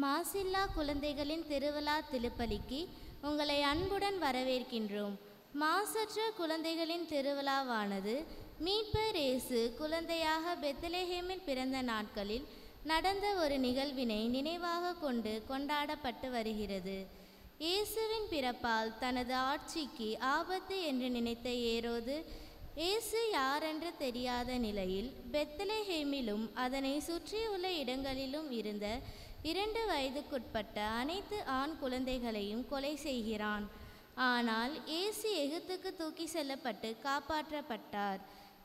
மாசில்லா குழந்தைகளின் திருவிழா திருப்பலிக்கு உங்களை அன்புடன் வரவேற்கின்றோம். மாசற்ற குழந்தைகளின் திருவிழாவானது மீட்பர் இயேசு குழந்தையாக பெத்லஹேமில் பிறந்த நாட்களில் நடந்த ஒரு நிகழ்வினை நினைவாக கொண்டு கொண்டாடப்பட்டு வருகிறது. இயேசுவின் பிறப்பால் தனது ஆட்சிக்கு ஆபத்து என்று நினைத்த ஏரோது இயேசு யாரென்று தெரியாத நிலையில் பெத்லஹேமிலும் அதனை சுற்றியுள்ள இடங்களிலும் இருந்த 2 வயதுக்குட்பட்ட அனைத்து ஆண் குழந்தைகளையும் கொலை செய்கிறான். ஆனால் இயேசு எகிப்துக்கு தூக்கி செல்லப்பட்டு காப்பாற்றப்பட்டார்.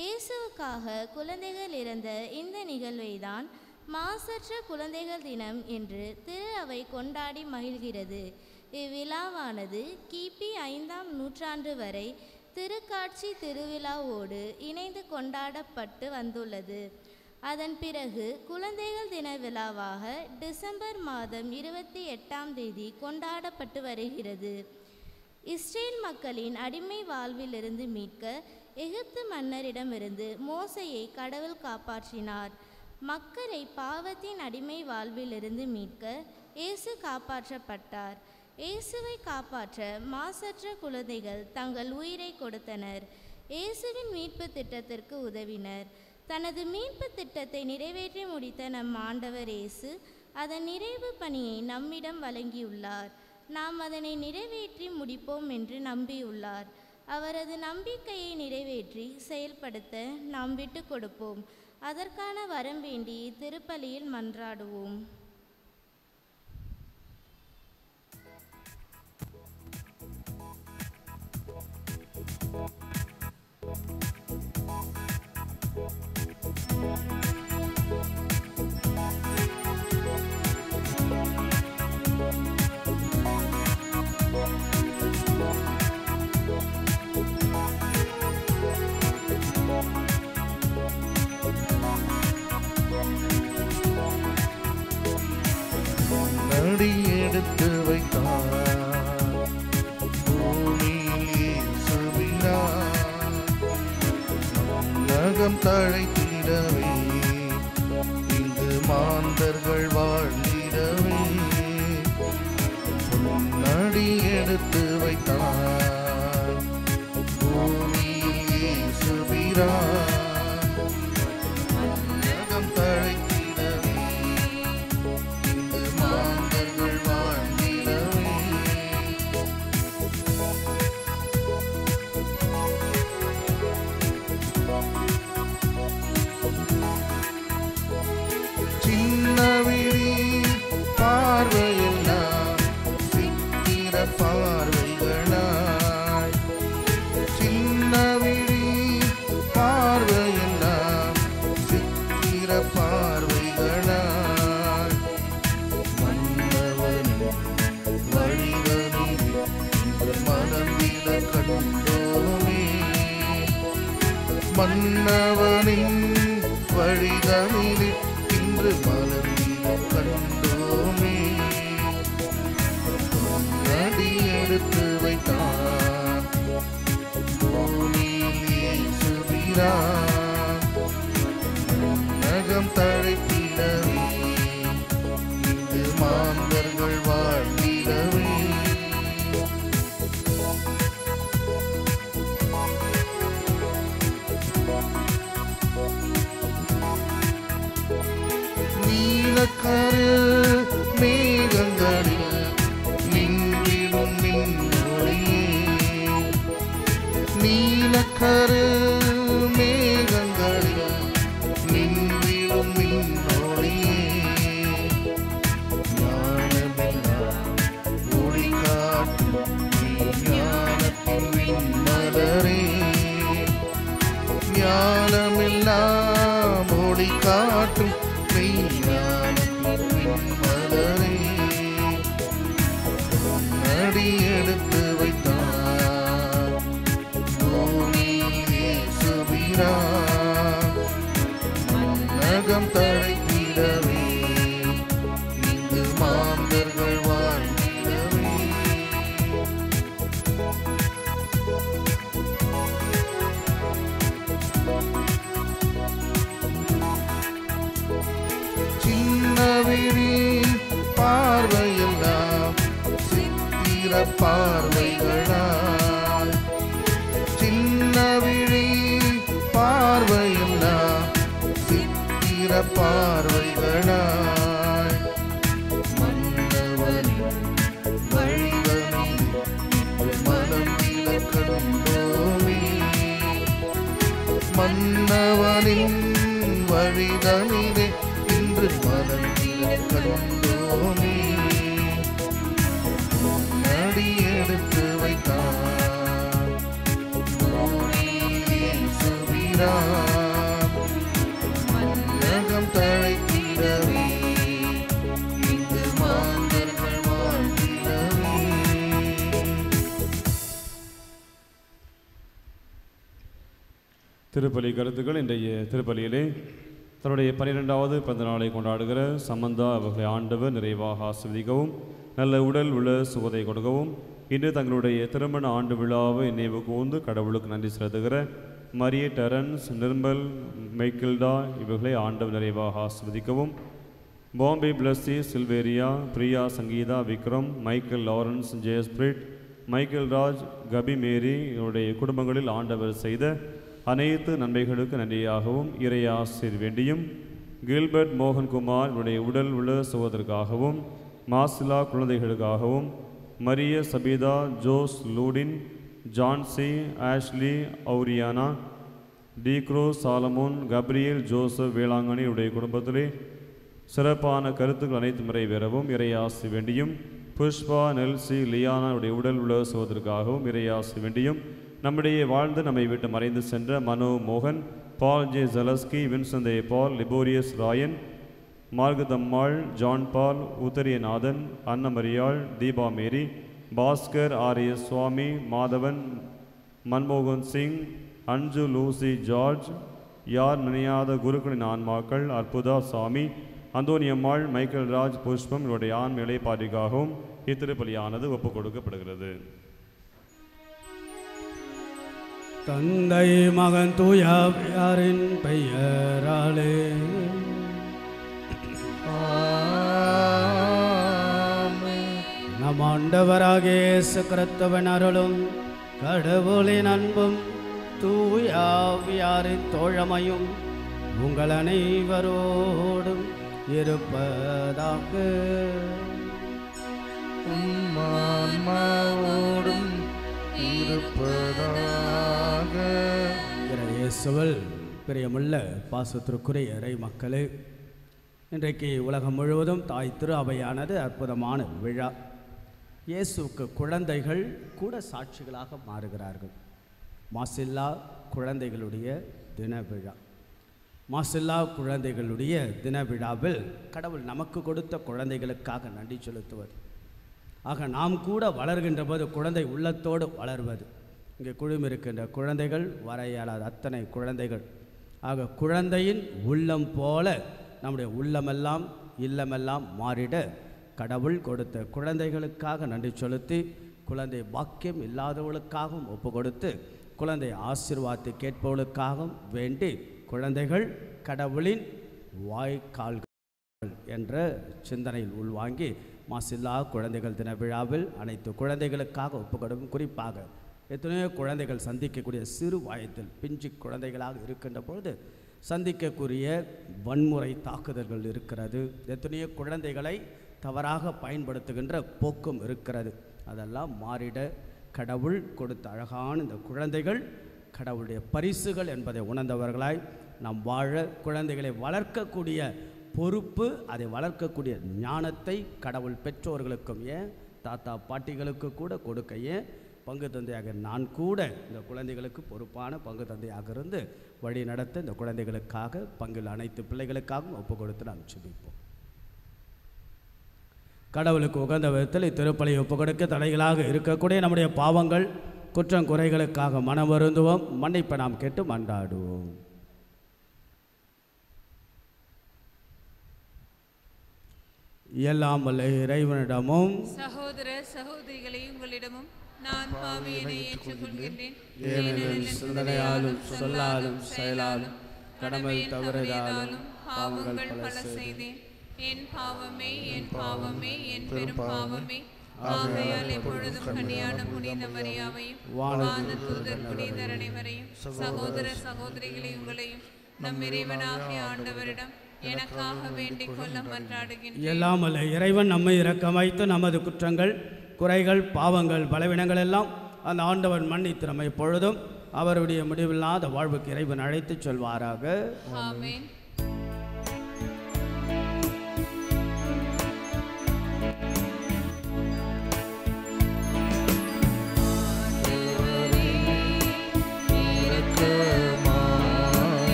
இயேசுவுக்காக குழந்தைகள் இறந்த இந்த நிகழ்வை தான் மாசற்ற குழந்தைகள் தினம் என்று திரு அவை கொண்டாடி மகிழ்கிறது. இவ்விழாவானது கிபி 5ஆம் நூற்றாண்டு வரை திருக்காட்சி திருவிழாவோடு இணைந்து கொண்டாடப்பட்டு வந்துள்ளது. அதன் பிறகு குழந்தைகள் தின விழாவாக டிசம்பர் மாதம் 28ஆம் தேதி கொண்டாடப்பட்டு வருகிறது. இஸ்ரேல் மக்களின் அடிமை வாழ்விலிருந்து மீட்க எகிப்து மன்னரிடமிருந்து மோசேயை கடவுள் காப்பாற்றினார். மக்களை பாவத்தின் அடிமை வாழ்விலிருந்து மீட்க இயேசு காப்பாற்றப்பட்டார். இயேசுவை காப்பாற்ற மாசற்ற குழந்தைகள் தங்கள் உயிரை கொடுத்தனர். இயேசுவின் மீட்பு திட்டத்திற்கு உதவினர். தனது மீட்பு திட்டத்தை நிறைவேற்றி முடித்த நம் ஆண்டவர் இயேசு அதன் நிறைவு பணியை நம்மிடம் வழங்கியுள்ளார். நாம் அதனை நிறைவேற்றி முடிப்போம் என்று நம்பியுள்ளார். அவரது நம்பிக்கையை நிறைவேற்றி செயல்படுத்த நாம் விட்டு கொடுப்போம். அதற்கான வரம் வேண்டி திருப்பலியில் மன்றாடுவோம். எடுத்து வைத்தார் பூமியில் சுவினார் நகம் தழைத்திடவே இங்கு மாந்தர்கள் வாழ்ந்திடவே நடி எடுத்து வைத்தார் பூமியில் சுவினார் நகம் தழை பார்வைகளாய் சின்ன விழி பார்வையெல்லாம் சித்திர பார்வைகளாய் மன்னவனின் வழிகளில் இன்று மனந்தில கண்டோமே மன்னவனின் வழிகளில் இன்று மனந்தில கண்டோமே எடுத்து வைத்தார் பூமியில் சுபிரான் நகம் தழைத்திடவே இங்கு மாந்தர்கள் வாழ்ந்திடவே நீலக்கரு மேகங்களில் நீலக்கரு மேகங்களில் நின்றிடும் மின்னொளியே ஞானமெல்லாம் ஒளி காட்டும் ஞானத்தின் விண்மலரே ஞானமெல்லாம் ஒளி காட்டும் ஞானத்தின் விண்மலரே நடி எடுத்து வைத்தார் பூமியில் சுபிரான் நகம் தழைத்திடவே இங்கு மாந்தர்கள் வாழ்ந்திடவே சின்ன விழி சித்திர பார்வைகளால் சின்ன விழி பார்வையெல்லாம் சித்திர பார்வைகளால் மன்னவனின் வழிதனில் மனம் கண்டோமே மன்னவனின் வழிதனிலே இன்று மனம் கண்டோமே நடி எடுத்து வைத்தான் சுவீரான் மன்னகம் தழைத்திடவே இங்கு மாந்தர்கள் வாழ்ந்திடவே. திருப்பலி கருத்துக்கள். இன்றைய திருப்பலியிலே தன்னுடைய 12வது பிறந்த நாளை கொண்டாடுகிற சம்பந்தா அவர்களை ஆண்டவர் நிறைவாக ஆசீர்வதிக்கவும் நல்ல உடல் உள்ள சுகத்தை கொடுக்கவும் இன்று தங்களுடைய திருமண ஆண்டு விழாவை நினைவு கூர்ந்து கடவுளுக்கு நன்றி செலுத்துகிற மரிய டெரன்ஸ், நிர்மல், மைக்கில்டா இவர்களை ஆண்டவர் நிறைவாக ஆசீர்வதிக்கவும் Bombay Blessy, Silveria, Priya, Sangeetha, Vikram, Michael Lawrence, ஜெயஸ்பிரிட், மைக்கேல் ராஜ், கபி மேரி இவருடைய குடும்பங்களில் ஆண்டவர் செய்த அனைத்து நன்மைகளுக்கு நன்றியாகவும் இறையாசிர் வேண்டியும் கில்பர்ட் மோகன்குமார் இவருடைய உடல் உள்ள சுகத்திற்காகவும் மாசிலா குழந்தைகளுக்காகவும் Maria Sabitha, Jose Ludin, Jancy, Ashley, Auriana, டீக்ரோ, சாலமோன், கப்ரியல், ஜோசப் வேளாங்கண்ணி உடைய குடும்பத்திலே சிறப்பான கருத்துக்கள் அனைத்து நிறைவேறவும் இறையாசி வேண்டியும் புஷ்பா, நெல்சி, லியானா உடைய உடல் உள்ள சுகத்திற்காகவும் இறையாசி வேண்டியும் நம்முடைய வாழ்ந்து நம்மை விட்டு மறைந்து சென்ற மனோ மோகன், பால் ஜே ஜலஸ்கி, வின்சந்தே பால், லிபோரியஸ் ராயன், மார்கதம்மாள், ஜான் பால், உத்தரியநாதன், அன்னமரியாள், தீபா மேரி, பாஸ்கர், ஆர்.எஸ். சுவாமி, மாதவன், மன்மோகன் சிங், அஞ்சு, லூசி, ஜார்ஜ், யார் நினையாத குருக்களின் ஆன்மாக்கள், அற்புதா சாமி, அந்தோனியம்மாள், மைக்கேல் ராஜ், புஷ்பம் இவருடைய ஆண் இளைப்பாற்றிக்காகவும் இத்திருப்பலியானது ஒப்புக் கொடுக்கப்படுகிறது. தந்தை மகன் தூயாவின் பெயராலே நம் ஆண்டவராகிய இயேசு கிறிஸ்துவின் அருளும் கடவுளின் அன்பும் தூயாவியாரின் தோழமையும் உங்கள் அனைவரோடும் இருப்பதாக. ஆன்மாவோடும் இருப்பதாக. இயேசுவில் பிரியமுள்ள பாசத்திற்குரிய இறை மக்களே, இன்றைக்கு உலகம் முழுவதும் தாய் திரு அவையானது அற்புதமான விழா. இயேசுக்கு குழந்தைகள் கூட சாட்சிகளாக மாறுகிறார்கள். மாசில்லா குழந்தைகளுடைய தின விழா. மாசில்லா குழந்தைகளுடைய தின விழாவில் கடவுள் நமக்கு கொடுத்த குழந்தைகளுக்காக நன்றி செலுத்துவது. ஆக நாம் கூட வளர்கின்ற போது குழந்தை உள்ளத்தோடு வளர்வது. இங்கே குழுமிருக்கின்ற குழந்தைகள், வர இயலாத அத்தனை குழந்தைகள். ஆக குழந்தையின் உள்ளம் போல நம்முடைய உள்ளமெல்லாம் இல்லமெல்லாம் மாறிட கடவுள் கொடுத்த குழந்தைகளுக்காக நன்றி செலுத்தி, குழந்தை பாக்கியம் இல்லாதவர்களுக்காகவும் ஒப்பு கொடுத்து, குழந்தை ஆசீர்வாதத்தை கேட்பவர்களுக்காகவும் வேண்டி, குழந்தைகள் கடவுளின் வாய்க்கால்கள் என்ற சிந்தனையில் உள்வாங்கி மாசில்லா குழந்தைகள் தின விழாவில் அனைத்து குழந்தைகளுக்காக ஒப்புக்கொடுக்கும். குறிப்பாக எத்தனையோ குழந்தைகள் சந்திக்கக்கூடிய சிறு வயதில் பிஞ்சு குழந்தைகளாக இருக்கின்ற பொழுது சந்திக்கக்கூடிய வன்முறை தாக்குதல்கள் இருக்கிறது. எத்தனையோ குழந்தைகளை தவறாக பயன்படுத்துகின்ற போக்கும் இருக்கிறது. அதெல்லாம் மாறிட கடவுள் கொடுத்த அழகான இந்த குழந்தைகள் கடவுளுடைய பரிசுகள் என்பதை உணர்ந்தவர்களாய் நாம் வாழ, குழந்தைகளை வளர்க்கக்கூடிய பொறுப்பு, அதை வளர்க்கக்கூடிய ஞானத்தை கடவுள் பெற்றோர்களுக்கும் ஏன் தாத்தா பாட்டிகளுக்கு கூட கொடுக்க, ஏன் பங்கு தந்தையாக நான் கூட இந்த குழந்தைகளுக்கு பொறுப்பான பங்கு தந்தையாக இருந்து வழி நடத்த இந்த குழந்தைகளுக்காக பங்கில் அனைத்து பிள்ளைகளுக்காகவும் ஒப்பு கொடுத்து நாம் ஜெபிப்போம். கடவுளுக்கு உகந்த விதத்தில் இத்திருப்பலியை ஒப்பு கொடுக்க தடைகளாக இருக்கக்கூடிய நம்முடைய பாவங்கள் குற்றம் குறைகளுக்காக மனம் வருந்துவோம். மன்னிப்பை நாம் கேட்டு மன்றாடுவோம். எல்லாம் வல்ல இறைவனிடமும் சகோதர சகோதரிகளை உங்களிடமும் நான் பாவியனை ஏற்றுக்கொள்கின்றேன். ஏனெனில் சிந்தனையாலும் சொல்லாலும் செயலாலும் கடமை தவறியதாலும் பாவங்கள் பல செய்தேன். என் பாவமே, என் பாவமே, என் பெரும் பாவமே. ஆகையால் எப்பொழுதும் கன்னியான புனித மரியாவையும் வான தூதர் புனிதர் அனைவரையும் சகோதர சகோதரிகளை உங்களையும் நம் இறைவனாகிய ஆண்டவரிடம் எனக்காக வேண்டிக் கொள்ள மன்றாடுகின்றேன். எல்லாம் அல்ல இறைவன் நம்மை இரக்கம் வைத்து நமது குற்றங்கள் குறைகள் பாவங்கள் பலவீனங்கள் எல்லாம் அந்த ஆண்டவன் மன்னித்து நம்மை எப்பொழுதும் அவருடைய முடிவில்லாத வாழ்வுக்கு இறைவன் அழைத்துச் செல்வாராக. ஆமென்.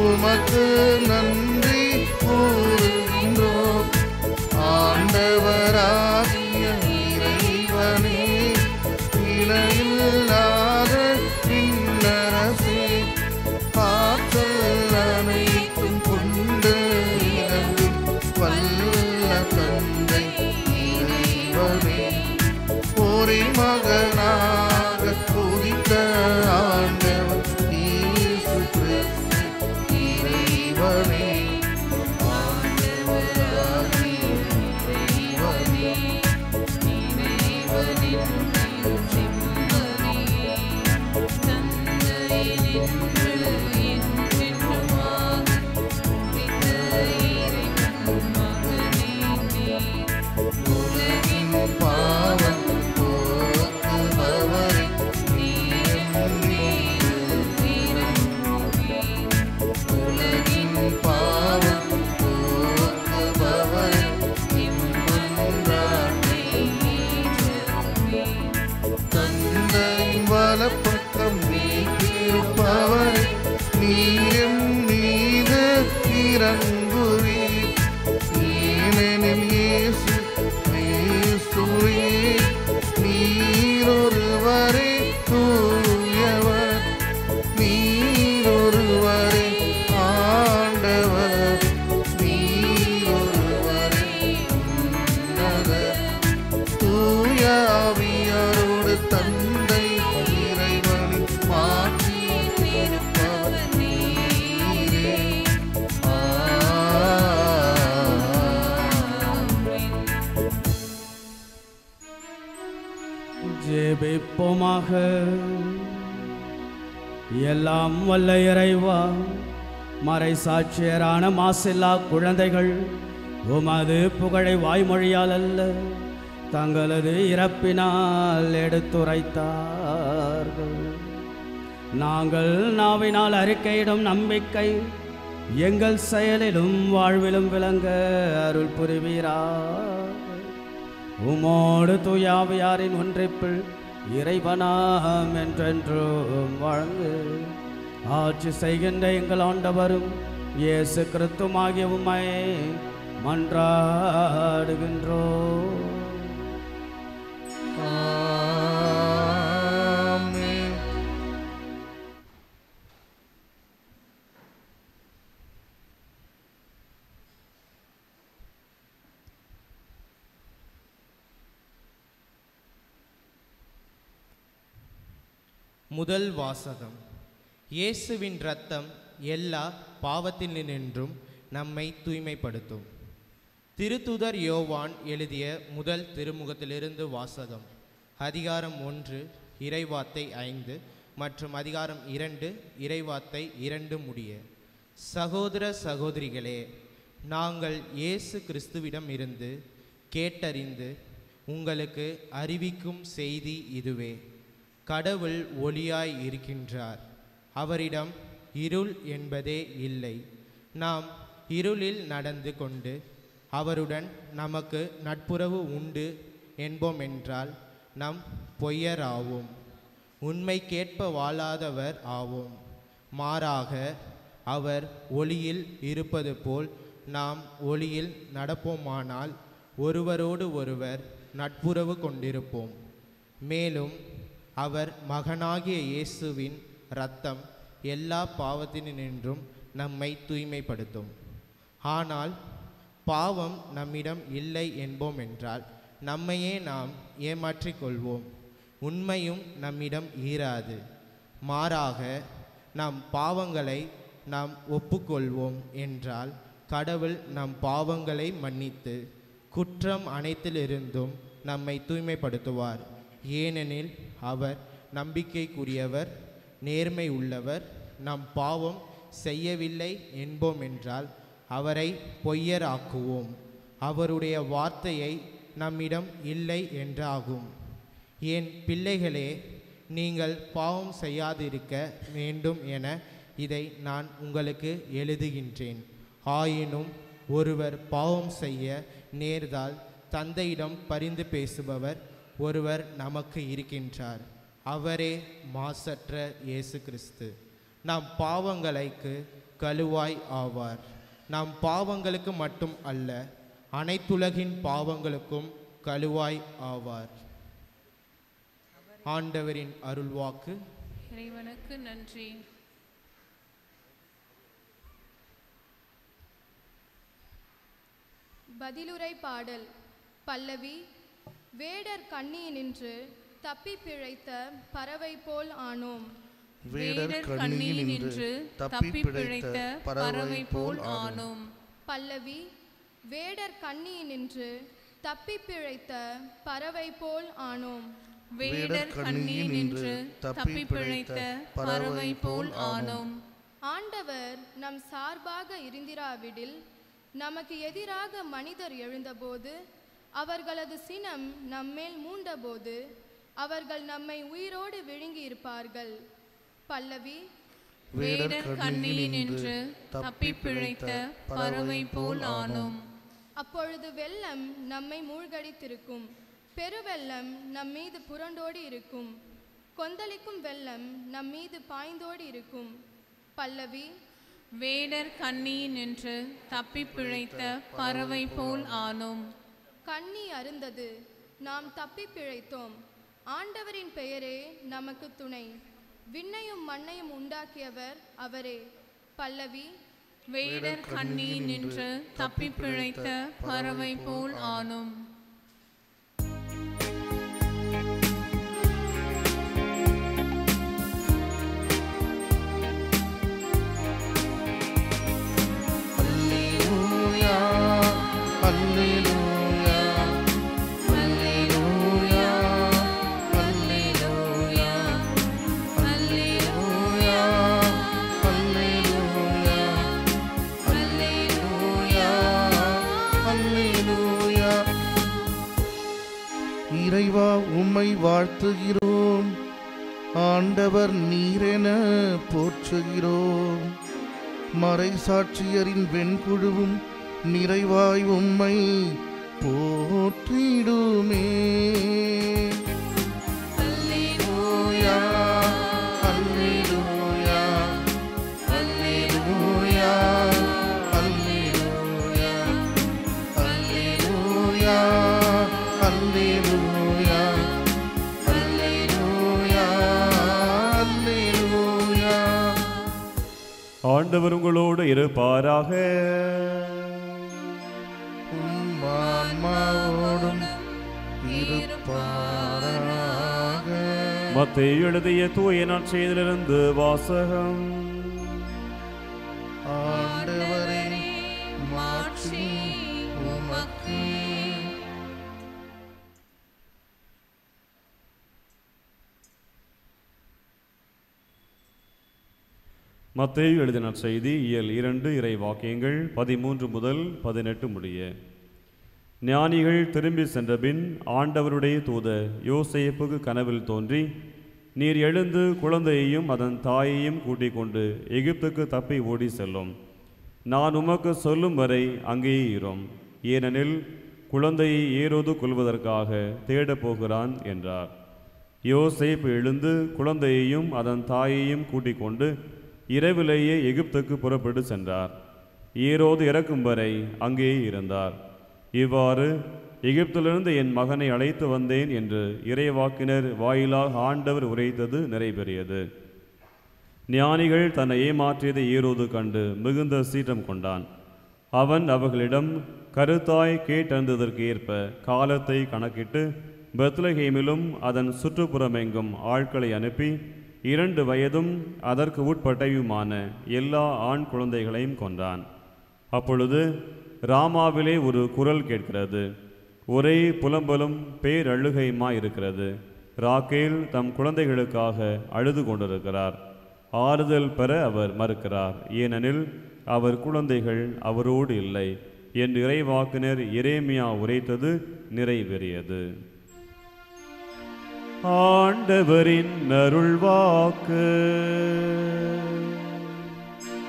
உமக்கு நன்றி கூறுகின்றோம். ஆண்டவராகிய இறைவனே, இணையில்லாத விண்ணரசே, ஆற்றல் அனைத்தும் கொண்டு இறங்கும் வல்ல தந்தை இறைவனே, ஒரே மகனாக உதித்த ஆண்டவர் இயேசு கிறிஸ்து இறைவனே, ஆண்டவராகிய இறைவனே, இறைவனின் திருச்செம்மறியே, தந்தையினின்று என்றென்றுமாக உதித்த இறைவன் மகனே நீர், உலகின் பாவம் போக்குபவரே, நீரும் மீது இறங்குவீர். உலகின் பாவம் போக்குபவரே, இம்மன்றாட்டை ஏற்றருள்வீர். தந்தையின் வலப்பக்கம் வீற்றிருப்பவரே, நீரும் மீது இறங்குவீர். ஏனெனில் இயேசு கிறிஸ்துவே, நீரொருவரே தூயவர், நீரொருவரே ஆண்டவர், நீரொருவரே உன்னதர். தூய ஆவியாரோடு தந்தை இறைவனின் மாட்சியில் இருப்பவர் நீரே. ஜெபிப்போமாக. எல்லாம் வல்ல இறைவா, மறை சாட்சியரான மாசில்லா குழந்தைகள் உமது புகழை வாய்மொழியால் அல்ல, தங்களது இறப்பினால் எடுத்துரைத்தார்கள். நாங்கள் நாவினால் அறிக்கையிடும் நம்பிக்கை எங்கள் செயலிலும் வாழ்விலும் விளங்க அருள் புரிவீராக. உமோடு தூயாவியாரின் ஒன்றிப்பில் இறைவனாம் என்றென்றும் வாழ்ந்து ஆட்சி செய்கின்ற எங்கள் ஆண்டவரும் இயேசு கிறிஸ்துவாகிய உம்மை மன்றாடுகின்றோம். ஆமென். முதல் வாசகம். இயேசுவின் இரத்தம் எல்லா பாவத்தினின்றும் நம்மை தூய்மைப்படுத்தும். திருத்துதர் யோவான் எழுதிய முதல் திருமுகத்திலிருந்து வாசகம். அதிகாரம் 1 இறைவார்த்தை 5 மற்றும் அதிகாரம் 2 இறைவார்த்தை 2 முடிய. சகோதர சகோதரிகளே, நாங்கள் இயேசு கிறிஸ்துவிடம் இருந்து கேட்டறிந்து உங்களுக்கு அறிவிக்கும் செய்தி இதுவே: கடவுள் ஒளியாய் இருக்கின்றார், அவரிடம் இருள் என்பதே இல்லை. நாம் இருளில் நடந்து கொண்டு அவருடன் நமக்கு நட்புறவு உண்டு என்போம் என்றால் நம் பொய்யராவோம், உண்மைக்கேற்ப வாழாதவர் ஆவோம். மாறாக அவர் ஒளியில் இருப்பது போல் நாம் ஒளியில் நடப்போமானால் ஒருவரோடு ஒருவர் நட்புறவு கொண்டிருப்போம். மேலும் அவர் மகனாகிய இயேசுவின் இரத்தம் எல்லா பாவத்தினின்றும் நம்மை தூய்மைப்படுத்தும். ஆனால் பாவம் நம்மிடம் இல்லை என்போம் என்றால் நம்மையே நாம் ஏமாற்றிக் கொள்வோம், உண்மையும் நம்மிடம் ஈராது. மாறாக நம் பாவங்களை நாம் ஒப்புக்கொள்வோம் என்றால் கடவுள் நம் பாவங்களை மன்னித்து குற்றம் அனைத்திலிருந்தும் நம்மை தூய்மைப்படுத்துவார். ஏனெனில் அவர் நம்பிக்கைக்குரியவர், நேர்மை உள்ளவர். நம் பாவம் செய்யவில்லை என்போம் என்றால் அவரை பொய்யராக்குவோம், அவருடைய வார்த்தையை நம்மிடம் இல்லை என்றாகும். என் பிள்ளைகளே, நீங்கள் பாவம் செய்யாதிருக்க வேண்டும் என இதை நான் உங்களுக்கு எழுதுகின்றேன். ஆயினும் ஒருவர் பாவம் செய்ய நேர்ந்தால் தந்தையிடம் பரிந்து பேசுபவர் ஒருவர் நமக்கு இருக்கின்றார், அவரே மாசற்ற இயேசு கிறிஸ்து. நம் பாவங்களுக்கு கழுவாய் ஆவார். நம் பாவங்களுக்கு மட்டும் அல்ல, அனைத்துலகின் பாவங்களுக்கும் கழுவாய் ஆவார். ஆண்டவரின் அருள்வாக்கு. இறைவனுக்கு நன்றி. பதிலுரை பாடல். பல்லவி. வேடர் கண்ணியினின்று தப்பி பிழைத்த பறவை போல் ஆனோம். வேடர் கண்ணியினின்று தப்பி பிழைத்த பறவை போல் ஆனோம். பல்லவி. வேடர் கண்ணியினின்று தப்பி பிழைத்த பறவை போல் ஆனோம். வேடர் கண்ணியினின்று தப்பி பிழைத்த பறவை போல் ஆனோம். ஆண்டவர் நம் சார்பாக இருந்திராவிடில் நமக்கு எதிராக மனிதர் எழுந்தபோது, அவர்களது சினம் நம்மேல் மூண்டபோது அவர்கள் நம்மை உயிரோடு விழுங்கி இருப்பார்கள். பல்லவி. வேடர் கண்ணியினின்று தப்பி பிழைத்த பறவை போல் ஆனோம். அப்பொழுது வெள்ளம் நம்மை மூழ்கடித்திருக்கும், பெருவெள்ளம் நம் மீது புரண்டோடி இருக்கும், கொந்தளிக்கும் வெள்ளம் நம் மீது பாய்ந்தோடி இருக்கும். பல்லவி. வேடர் கண்ணியினின்று தப்பி பிழைத்த பறவை போல் ஆனோம். கண்ணி அருந்தது, நாம் தப்பி பிழைத்தோம். ஆண்டவரின் பெயரே நமக்கு துணை. விண்ணையும் மண்ணையும் உண்டாக்கியவர் அவரே. பல்லவி. வேடர் கண்ணியினின்று தப்பி பிழைத்த பறவை போல் ஆனோம். இறைவா, உம்மை வாழ்த்துகிறோம். ஆண்டவர் நீரென போற்றுகிறோம். மறைசாட்சியரின் வெண்குழுவும் நிறைவாய் உம்மை போற்றிடுமே. அல்லேலூயா, அல்லேலூயா, அல்லேலூயா, அல்லேலூயா, அல்லேலூயா, அல்லேலூயா, அல்லேலூயா, அல்லேலூயா. ஆண்டவர் உங்களோடு இருப்பாராக. ஆன்மாவோடும் இருப்பாராக. மத்தேயு எழுதிய தூய நற்செய்தியிலிருந்து வாசகம். ஆண்டவரே மாட்சி உமக்கு. மத்தேயு எழுதிய நற்செய்தி இயல் 2 இறை வாக்கியங்கள் 13 முதல் 18 முடிய. ஞானிகள் திரும்பி சென்றபின் ஆண்டவருடைய தூதர் யோசேப்புக்கு கனவில் தோன்றி, நீர் எழுந்து குழந்தையையும் அதன் தாயையும் கூட்டிக் கொண்டு எகிப்துக்கு தப்பி ஓடி செல்லும். நான் உமக்கு சொல்லும் வரை அங்கேயே இரும், ஏனெனில் குழந்தையை ஏரோது கொல்வதற்காக தேடப் போகிறான் என்றார். யோசேப்பு எழுந்து குழந்தையையும் அதன் தாயையும் கூட்டிக் கொண்டு இரவிலேயே எகிப்துக்கு புறப்பட்டு சென்றார். ஏரோது இறக்கும் வரை அங்கேயே இருந்தார். இவ்வாறு எகிப்திலிருந்து என் மகனை அழைத்து வந்தேன் என்று இறைவாக்கினர் வாயிலாக ஆண்டவர் உரைத்தது நிறைவேறியது. ஞானிகள் தன்னை ஏமாற்றியதை ஏரோது கண்டு மிகுந்த சீற்றம் கொண்டான். அவன் அவர்களிடம் கருத்தாய் கேட்டறிந்ததற்கு ஏற்ப காலத்தை கணக்கிட்டு பெத்லகேமிலும் அதன் சுற்றுப்புறமெங்கும் ஆட்களை அனுப்பி 2 வயதும் அதற்கு உட்பட்டவையுமான எல்லா ஆண் குழந்தைகளையும் கொன்றான். அப்பொழுது ராமாவிலே ஒரு குரல் கேட்கிறது, ஒரே புலம்பலும் பேரழுகையுமாயிருக்கிறது. ராக்கேல் தம் குழந்தைகளுக்காக அழுது கொண்டிருக்கிறார். ஆறுதல் பெற அவர் மறுக்கிறார், ஏனெனில் அவர் குழந்தைகள் அவரோடு இல்லை என்று இறைவாக்கினர் எரேமியா உரைத்தது நிறைவேறியது. ஆண்டவரின் அருள்வாக்கு.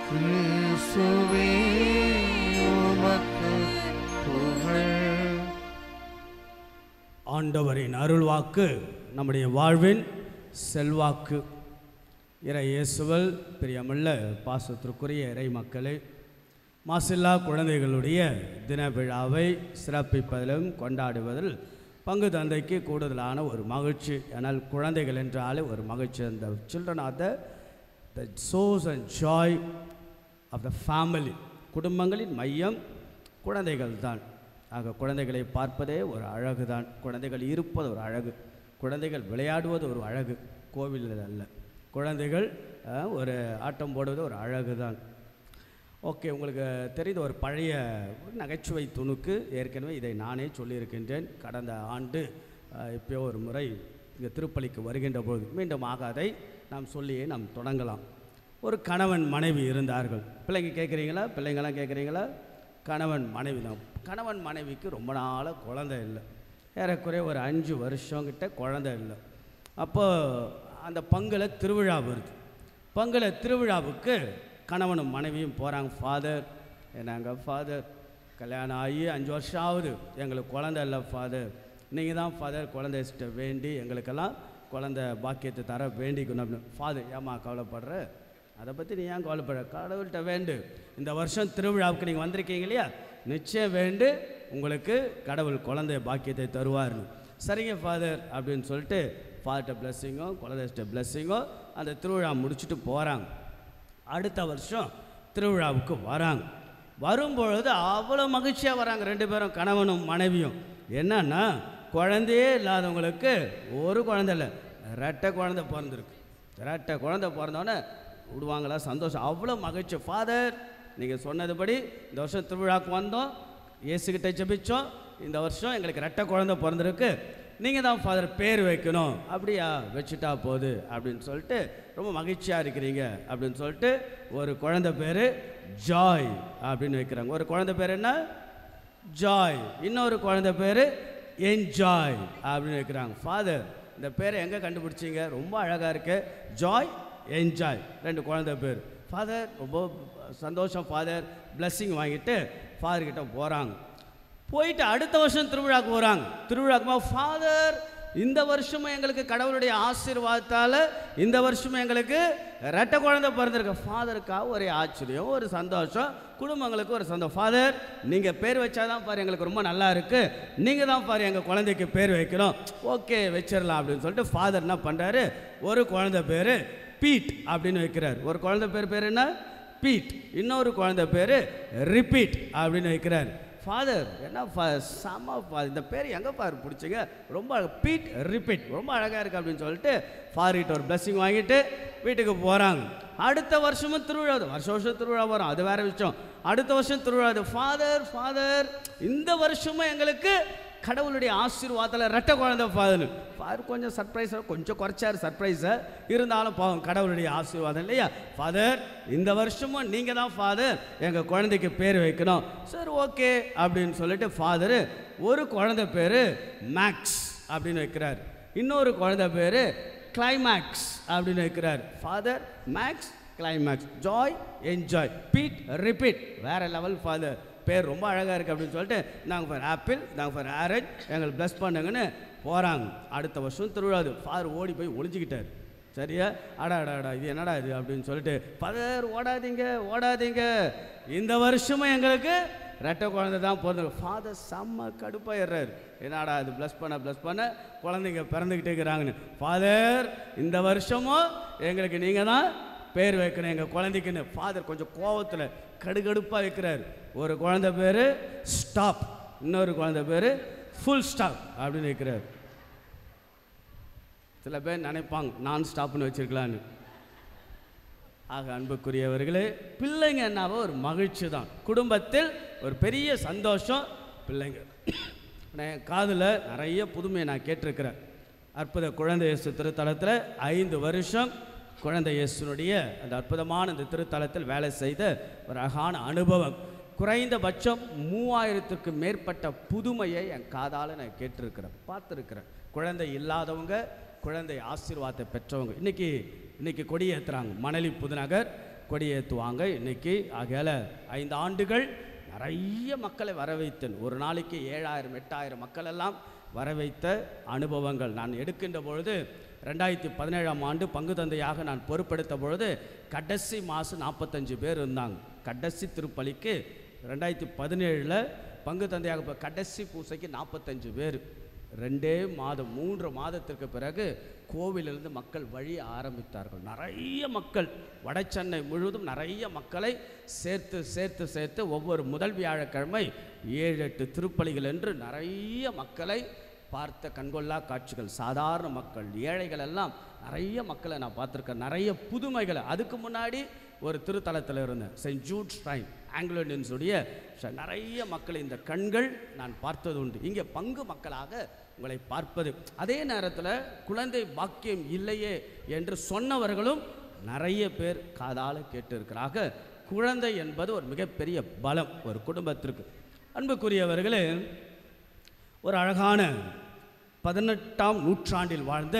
கிறிஸ்துவே உமக்கு புகழ். ஆண்டவரின் அருள்வாக்கு நம்முடைய வாழ்வின் செல்வாக்கு. இறை இயேசுவில் பிரியமுள்ள பாசத்திற்குரிய இறை மக்களே, மாசில்லா குழந்தைகளுடைய தின விழாவை சிறப்பிப்பதிலும் கொண்டாடுவதில் பங்கு தந்தைக்கு கூடுதலான ஒரு மகிழ்ச்சி. ஆனால் குழந்தைகள் என்றாலே ஒரு மகிழ்ச்சி. அந்த children are the source and joy of the family. குடும்பங்களின் மையம் குழந்தைகள் தான். ஆக குழந்தைகளை பார்ப்பதே ஒரு அழகு தான். குழந்தைகள் இருப்பது ஒரு அழகு, குழந்தைகள் விளையாடுவது ஒரு அழகு, கோவிலில் அல்ல. குழந்தைகள் ஒரு ஆட்டம் போடுவது ஒரு அழகு தான். ஓகே, உங்களுக்கு தெரிந்த ஒரு பழைய நகைச்சுவை துணுக்கு ஏற்கனவே இதை நானே சொல்லியிருக்கின்றேன். கடந்த ஆண்டு இப்போயோ ஒரு முறை இங்கே திருப்பலிக்கு வருகின்ற போது மீண்டும் அதை நாம் சொல்லியே நாம் தொடங்கலாம். ஒரு கணவன் மனைவி இருந்தார்கள். பிள்ளைங்க கேட்குறீங்களா? பிள்ளைங்களாம் கேட்குறீங்களா? கணவன் மனைவி தான். கணவன் மனைவிக்கு ரொம்ப நாளாக குழந்தை இல்லை. ஏறக்குறைய ஒரு 5 வருஷங்கிட்ட குழந்தை இல்லை. அப்போ அந்த பங்குல திருவிழா வருது. பங்குல திருவிழாவுக்கு கணவனும் மனைவியும் போகிறாங்க. ஃபாதர், என்னங்க ஃபாதர், கல்யாணம் ஆகி 5 வருஷம் ஆகுது, எங்களுக்கு குழந்தை இல்லை ஃபாதர், நீங்கள் தான் ஃபாதர் குழந்தைகிட்ட வேண்டி எங்களுக்கெல்லாம் குழந்தை பாக்கியத்தை தர வேண்டிக்கணும் அப்படின்னு. ஃபாதர், ஏம்மா கவலைப்படுற? அதை பற்றி நீ ஏன் கவலைப்படுற? கடவுள்கிட்ட வேண்டு. இந்த வருஷம் திருவிழாவுக்கு நீங்கள் வந்திருக்கீங்க இல்லையா, நிச்சயம் வேண்டு, உங்களுக்கு கடவுள் குழந்தை பாக்கியத்தை தருவார்னு. சரிங்க ஃபாதர் அப்படின்னு சொல்லிட்டு ஃபாதர்கிட்ட பிளஸ்ஸிங்கோ குழந்தைகிட்ட பிளஸ்ஸிங்கோ அந்த திருவிழா முடிச்சுட்டு போகிறாங்க. அடுத்த வருஷம் திருவிழாவுக்கு வராங்க. வரும்பொழுது அவ்வளோ மகிழ்ச்சியாக வராங்க 2 பேரும், கணவனும் மனைவியும். என்னன்னா, குழந்தையே இல்லாதவங்களுக்கு ஒரு குழந்தை இல்லை, 2 குழந்தை பிறந்திருக்கு. 2 குழந்தை பிறந்தோடனே விடுவாங்களா சந்தோஷம், அவ்வளோ மகிழ்ச்சி. ஃபாதர், நீங்கள் சொன்னதுபடி இந்த வருஷம் திருவிழாவுக்கு வந்தோம், இயேசுகிட்ட ஜெபிச்சோம், இந்த வருஷம் எங்களுக்கு 2 குழந்தை பிறந்திருக்கு, நீங்கள் தான் ஃபாதர் பேர் வைக்கணும். அப்படியா, வச்சுட்டா போகுது அப்படின்னு சொல்லிட்டு ரொம்ப மகிழ்ச்சியாக இருக்கிறீங்க அப்படின்னு சொல்லிட்டு ஒரு குழந்தை பேர் ஜாய் அப்படின்னு வைக்கிறாங்க. ஒரு குழந்தை பேர் என்ன? ஜாய். இன்னொரு குழந்தை பேர் என்ஜாய் அப்படின்னு வைக்கிறாங்க. ஃபாதர், இந்த பேரை எங்கே கண்டுபிடிச்சிங்க? ரொம்ப அழகாக இருக்கு, ஜாய் என்ஜாய், 2 குழந்தை பேர். ஃபாதர், ரொம்ப சந்தோஷம் ஃபாதர், பிளஸ்ஸிங் வாங்கிட்டு ஃபாதர்கிட்ட போகிறாங்க. போயிட்டு அடுத்த வருஷம் திருவிழாவுக்கு போகிறாங்க. திருவிழாக்குமா, ஃபாதர், இந்த வருஷமும் எங்களுக்கு கடவுளுடைய ஆசீர்வாதத்தால் இந்த வருஷமும் எங்களுக்கு 2 குழந்தை பிறந்திருக்கு. ஃபாதருக்காக ஒரே ஆச்சரியம், ஒரு சந்தோஷம், குடும்பங்களுக்கு ஒரு சந்தோஷம். ஃபாதர், நீங்கள் பேர் வச்சாதான் பாரு எங்களுக்கு ரொம்ப நல்லா இருக்குது, நீங்கள் தான் பாரு எங்கள் குழந்தைக்கு பேர் வைக்கணும். ஓகே, வச்சிடலாம் அப்படின்னு சொல்லிட்டு ஃபாதர் என்ன பண்ணுறாரு, ஒரு குழந்தை பேர் பீட் அப்படின்னு வைக்கிறார். ஒரு குழந்தை பேர் என்ன? பீட். இன்னொரு குழந்தை பேர் ரிப்பீட் அப்படின்னு வைக்கிறார். ஃபாதர் என்ன செம இந்த பேர் எங்கே ஃபாதர் பிடிச்சிங்க, ரொம்ப பீட் ரிப்பீட் ரொம்ப அழகாக இருக்குது அப்படின்னு சொல்லிட்டு ஃபாதர்கிட்ட ஒரு பிளெஸிங் வாங்கிட்டு வீட்டுக்கு போகிறாங்க. அடுத்த வருஷமும் திருவிழா, வருஷம் திருவிழா வரும், அது வேறு விஷயம். அடுத்த வருஷம் திருவிழா, ஃபாதர் இந்த வருஷமும் எங்களுக்கு கடவுளுடைய ஆசீர்வாதத்தில் ரெட்டை குழந்தை ஃபாதர். கொஞ்சம் சர்ப்ரைஸாக கொஞ்சம் குறைச்சார் சர்ப்ரைஸை, இருந்தாலும் பாவம் கடவுளுடைய ஆசீர்வாதம் இல்லையா. ஃபாதர் இந்த வருஷமும் நீங்கள் தான் ஃபாதர் எங்கள் குழந்தைக்கு பேர் வைக்கணும். சரி ஓகே அப்படின்னு சொல்லிட்டு ஃபாதரு ஒரு குழந்தை பேர் மேக்ஸ் அப்படின்னு வைக்கிறார், இன்னொரு குழந்தை பேர் கிளைமேக்ஸ் அப்படின்னு வைக்கிறார். Father max climax, joy enjoy, beat repeat, வேற லெவல் ஃபாதர், பேர் ரொம்ப அழகாக இருக்குது அப்படின்னு சொல்லிட்டு நாங்கள் ஃபார் ஆப்பிள், நாங்கள் ஃபார் ஆரஞ்ச், எங்களை ப்ளஸ் பண்ணுங்கன்னு போகிறாங்க. அடுத்த வருஷம் திருவிழா, ஃபாதர் ஓடி போய் ஒளிஞ்சிக்கிட்டார். சரியா, அடா இது என்னடா இது அப்படின்னு சொல்லிட்டு, ஃபாதர் ஓடாதீங்க, இந்த வருஷமும் எங்களுக்கு ரெட்டை குழந்தை தான் பிறந்தது. ஃபாதர் செம்ம கடுப்பாயிடுறாரு, என்னடா இது ப்ளஸ் பண்ண குழந்தைங்க பிறந்துக்கிட்டே இருக்கிறாங்கன்னு. ஃபாதர் இந்த வருஷமும் எங்களுக்கு நீங்கள் தான் பேர் வைக்கணும் எங்கள் குழந்தைக்குன்னு. ஃபாதர் கொஞ்சம் கோவத்தில் கடுகடுப்பாக வைக்கிறார். ஒரு குழந்தை பேர் ஸ்டாப், இன்னொரு குழந்தை பேர் ஃபுல் ஸ்டாப் அப்படின்னு வைக்கிறார். சில பேர் நினைப்பாங்க நான் ஸ்டாப்னு வச்சுருக்கலான்னு. ஆக அன்புக்குரியவர்களே, பிள்ளைங்க என்னாவோ ஒரு மகிழ்ச்சி தான், குடும்பத்தில் ஒரு பெரிய சந்தோஷம் பிள்ளைங்க. என் காதில் நிறைய புதுமையை நான் கேட்டிருக்கிறேன். அற்புத குழந்தை இயேசு திருத்தலத்தில் 5 வருஷம் குழந்தை இயேசுனுடைய அந்த அற்புதமான இந்த திருத்தலத்தில் வேலை செய்த ஒரு அழகான அனுபவம். குறைந்தபட்சம் 3000க்கு மேற்பட்ட புதுமையை என் காதால் நான் கேட்டிருக்கிறேன், பார்த்துருக்கிறேன். குழந்தை இல்லாதவங்க, குழந்தை ஆசீர்வாதத்தை பெற்றவங்க இன்னைக்கு கொடியேற்றுறாங்க. மணலி புதுநகர் கொடியேற்றுவாங்க இன்னைக்கு. ஆகையால் 5 ஆண்டுகள் நிறைய மக்களை வரவைத்தேன். ஒரு நாளைக்கு 7000 8000 மக்கள் எல்லாம் வரவைத்த அனுபவங்கள் நான் எடுக்கின்ற பொழுது 2017ஆம் ஆண்டு பங்கு தந்தையாக நான் பொறுப்பெடுத்த பொழுது கடைசி மாதம் 45 பேர் இருந்தாங்க. கடைசி திருப்பலிக்கு 2017 பங்கு தந்தையாக கடைசி பூசைக்கு 45 பேர். 2 மாதம் 3 மாதத்திற்கு பிறகு கோவிலிருந்து மக்கள் வழிய ஆரம்பித்தார்கள். நிறைய மக்கள், வடசென்னை முழுவதும் நிறைய மக்களை சேர்த்து ஒவ்வொரு முதல் வியாழக்கிழமை 7-8 திருப்பலிகள் என்று நிறைய மக்களை பார்த்த கண்கொள்ளா காட்சிகள். சாதாரண மக்கள், ஏழைகள் எல்லாம் நிறைய மக்களை நான் பார்த்துருக்கேன். நிறைய புதுமைகளை. அதுக்கு முன்னாடி ஒரு திருத்தலத்தில் இருந்தேன், செயின்ட் ஜூட் ஷ்ரைன் ஆங்கிலோனியன்ஸுடைய நிறைய மக்கள் இந்த கண்கள் நான் பார்த்தது உண்டு. இங்கே பங்கு மக்களாக உங்களை பார்ப்பது. அதே நேரத்தில் குழந்தை பாக்கியம் இல்லையே என்று சொன்னவர்களும் நிறைய பேர் காதால் கேட்டிருக்கிறாங்க. குழந்தை என்பது ஒரு மிகப்பெரிய பலம் ஒரு குடும்பத்திற்கு. அன்புக்குரியவர்களே, ஒரு அழகான 18ஆம் நூற்றாண்டில் வாழ்ந்த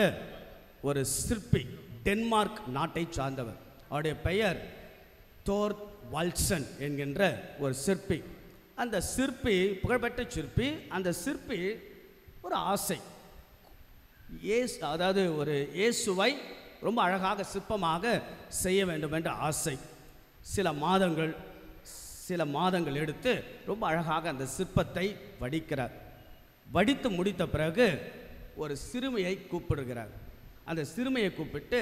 ஒரு சிற்பி, டென்மார்க் நாட்டை சார்ந்தவர். அவருடைய பெயர் தோர் வால்சன் என்கின்ற ஒரு சிற்பி. அந்த சிற்பி புகழ்பெற்ற சிற்பி. அந்த சிற்பி ஒரு ஆசை, அதாவது ஒரு இயேசுவை ரொம்ப அழகாக சிற்பமாக செய்ய வேண்டும் என்ற ஆசை. சில மாதங்கள் எடுத்து ரொம்ப அழகாக அந்த சிற்பத்தை வடிக்கிறார். வடித்து முடித்த பிறகு ஒரு சிறுமியை கூப்பிடுகிறார். அந்த சிறுமியை கூப்பிட்டு,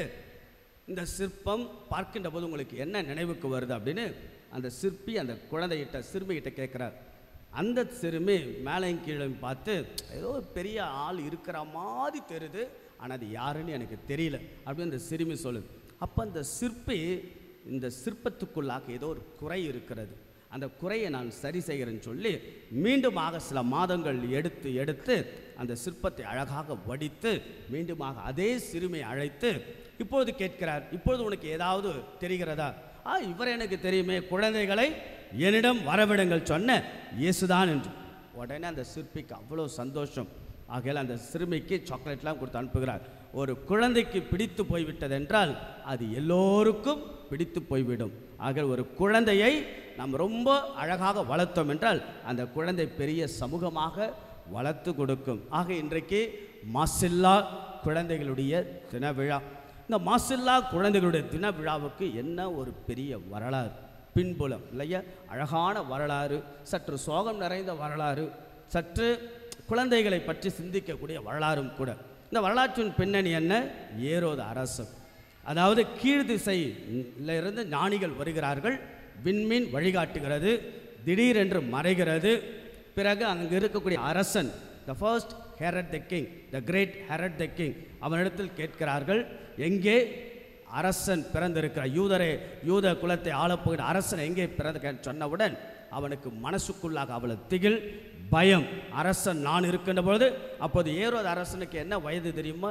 இந்த சிற்பம் பார்க்கின்ற போது உங்களுக்கு என்ன நினைவுக்கு வருது அப்படின்னு அந்த சிற்பி அந்த சிறுமிகிட்ட கேட்குறார். அந்த சிறுமி மேலையும் கீழே பார்த்து, ஏதோ பெரிய ஆள் இருக்கிற மாதிரி தெரியுது, ஆனால் அது யாருன்னு எனக்கு தெரியல அப்படின்னு அந்த சிறுமி சொல்லுது. அப்போ அந்த சிற்பி, இந்த சிற்பத்துக்குள்ளாக ஏதோ ஒரு குறை இருக்கிறது, அந்த குறையை நான் சரி செய்கிறேன்னு சொல்லி மீண்டுமாக சில மாதங்கள் எடுத்து அந்த சிற்பத்தை அழகாக வடித்து மீண்டுமாக அதே சிறுமியை அழைத்து இப்பொழுது கேட்கிறார், இப்பொழுது உனக்கு ஏதாவது தெரிகிறதா? இவர் எனக்கு தெரியுமே, குழந்தைகளை என்னிடம் வரவிடுங்கள் சொன்ன இயேசுதான் என்று. உடனே அந்த சிற்பிக்கு அவ்வளோ சந்தோஷம். ஆகையால் அந்த சிறுமிக்கு சாக்லேட்லாம் கொடுத்து அனுப்புகிறார். ஒரு குழந்தைக்கு பிடித்து போய்விட்டதென்றால் அது எல்லோருக்கும் பிடித்து போய்விடும். ஆக ஒரு குழந்தையை நாம் ரொம்ப அழகாக வளர்த்தோம் என்றால் அந்த குழந்தை பெரிய சமூகமாக வளர்த்து கொடுக்கும். ஆக இன்றைக்கு மாசில்லா குழந்தைகளுடைய தின விழா. இந்த மாசில்லா குழந்தைகளுடைய தின விழாவுக்கு என்ன ஒரு பெரிய வரலாறு, பின்புலம் இல்லையா? அழகான வரலாறு, சற்று சோகம் நிறைந்த வரலாறு, சற்று குழந்தைகளை பற்றி சிந்திக்கக்கூடிய வரலாறும் கூட. இந்த வரலாற்றின் பின்னணி என்ன? ஏரோது அரசன், அதாவது கீழ் திசையிலிருந்து ஞானிகள் வருகிறார்கள், விண்மீன் வழிகாட்டுகிறது, திடீரென்று மறைகிறது. பிறகு அங்கே இருக்கக்கூடிய அரசன், the first Herod the king, the great Herod the king, அவனிடத்தில் கேட்கிறார்கள், எங்கே அரசன் பிறந்திருக்கிறார், யூத குலத்தை ஆளப்போகிற அரசன் எங்கே பிறந்த சொன்னவுடன் அவனுக்கு மனசுக்குள்ளாக அவ்வளவு திகில், பயம். அரசன் நான் இருக்கின்ற பொழுது, அப்போது ஏரோது அரசனுக்கு என்ன வயது தெரியுமா?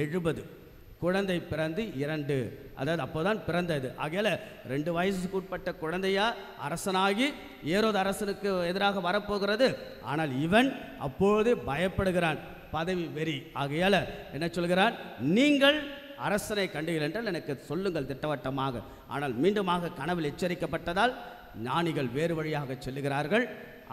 70. குழந்தை பிறந்து 2, அதாவது அப்போதான் பிறந்தது. ஆகையால 2 வயசுக்கு உட்பட்ட குழந்தையா அரசனாகி ஏரோது அரசனுக்கு எதிராக வரப்போகிறது. ஆனால் இவன் அப்பொழுது பயப்படுகிறான், பதவி வெறி. ஆகையால என்ன சொல்கிறான்? நீங்கள் அரசனை கண்டீர்கள் என்றால் எனக்கு சொல்லுங்கள் திட்டவட்டமாக. ஆனால் மீண்டுமாக கனவில் எச்சரிக்கப்பட்டதால் ஞானிகள் வேறு வழியாக செல்லுகிறார்கள்.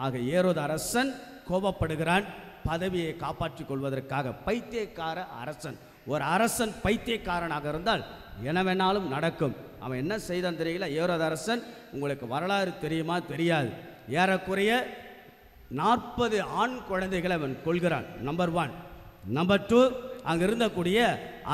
ஆக ஏரோது அரசன் கோபப்படுகிறான், பதவியை காப்பாற்றிக் கொள்வதற்காக. பைத்தியக்கார அரசன். ஒரு அரசன் பைத்தியக்காரனாக இருந்தால் என்ன வேணாலும் நடக்கும். அவன் என்ன செய்தான் தெரியல. ஏரோது அரசன், உங்களுக்கு வரலாறு தெரியுமா? தெரியாது. ஏறக்குறைய 40 ஆண் குழந்தைகளை அவன் கொள்கிறான். நம்பர் 1. நம்பர் 2, அங்கே இருந்தக்கூடிய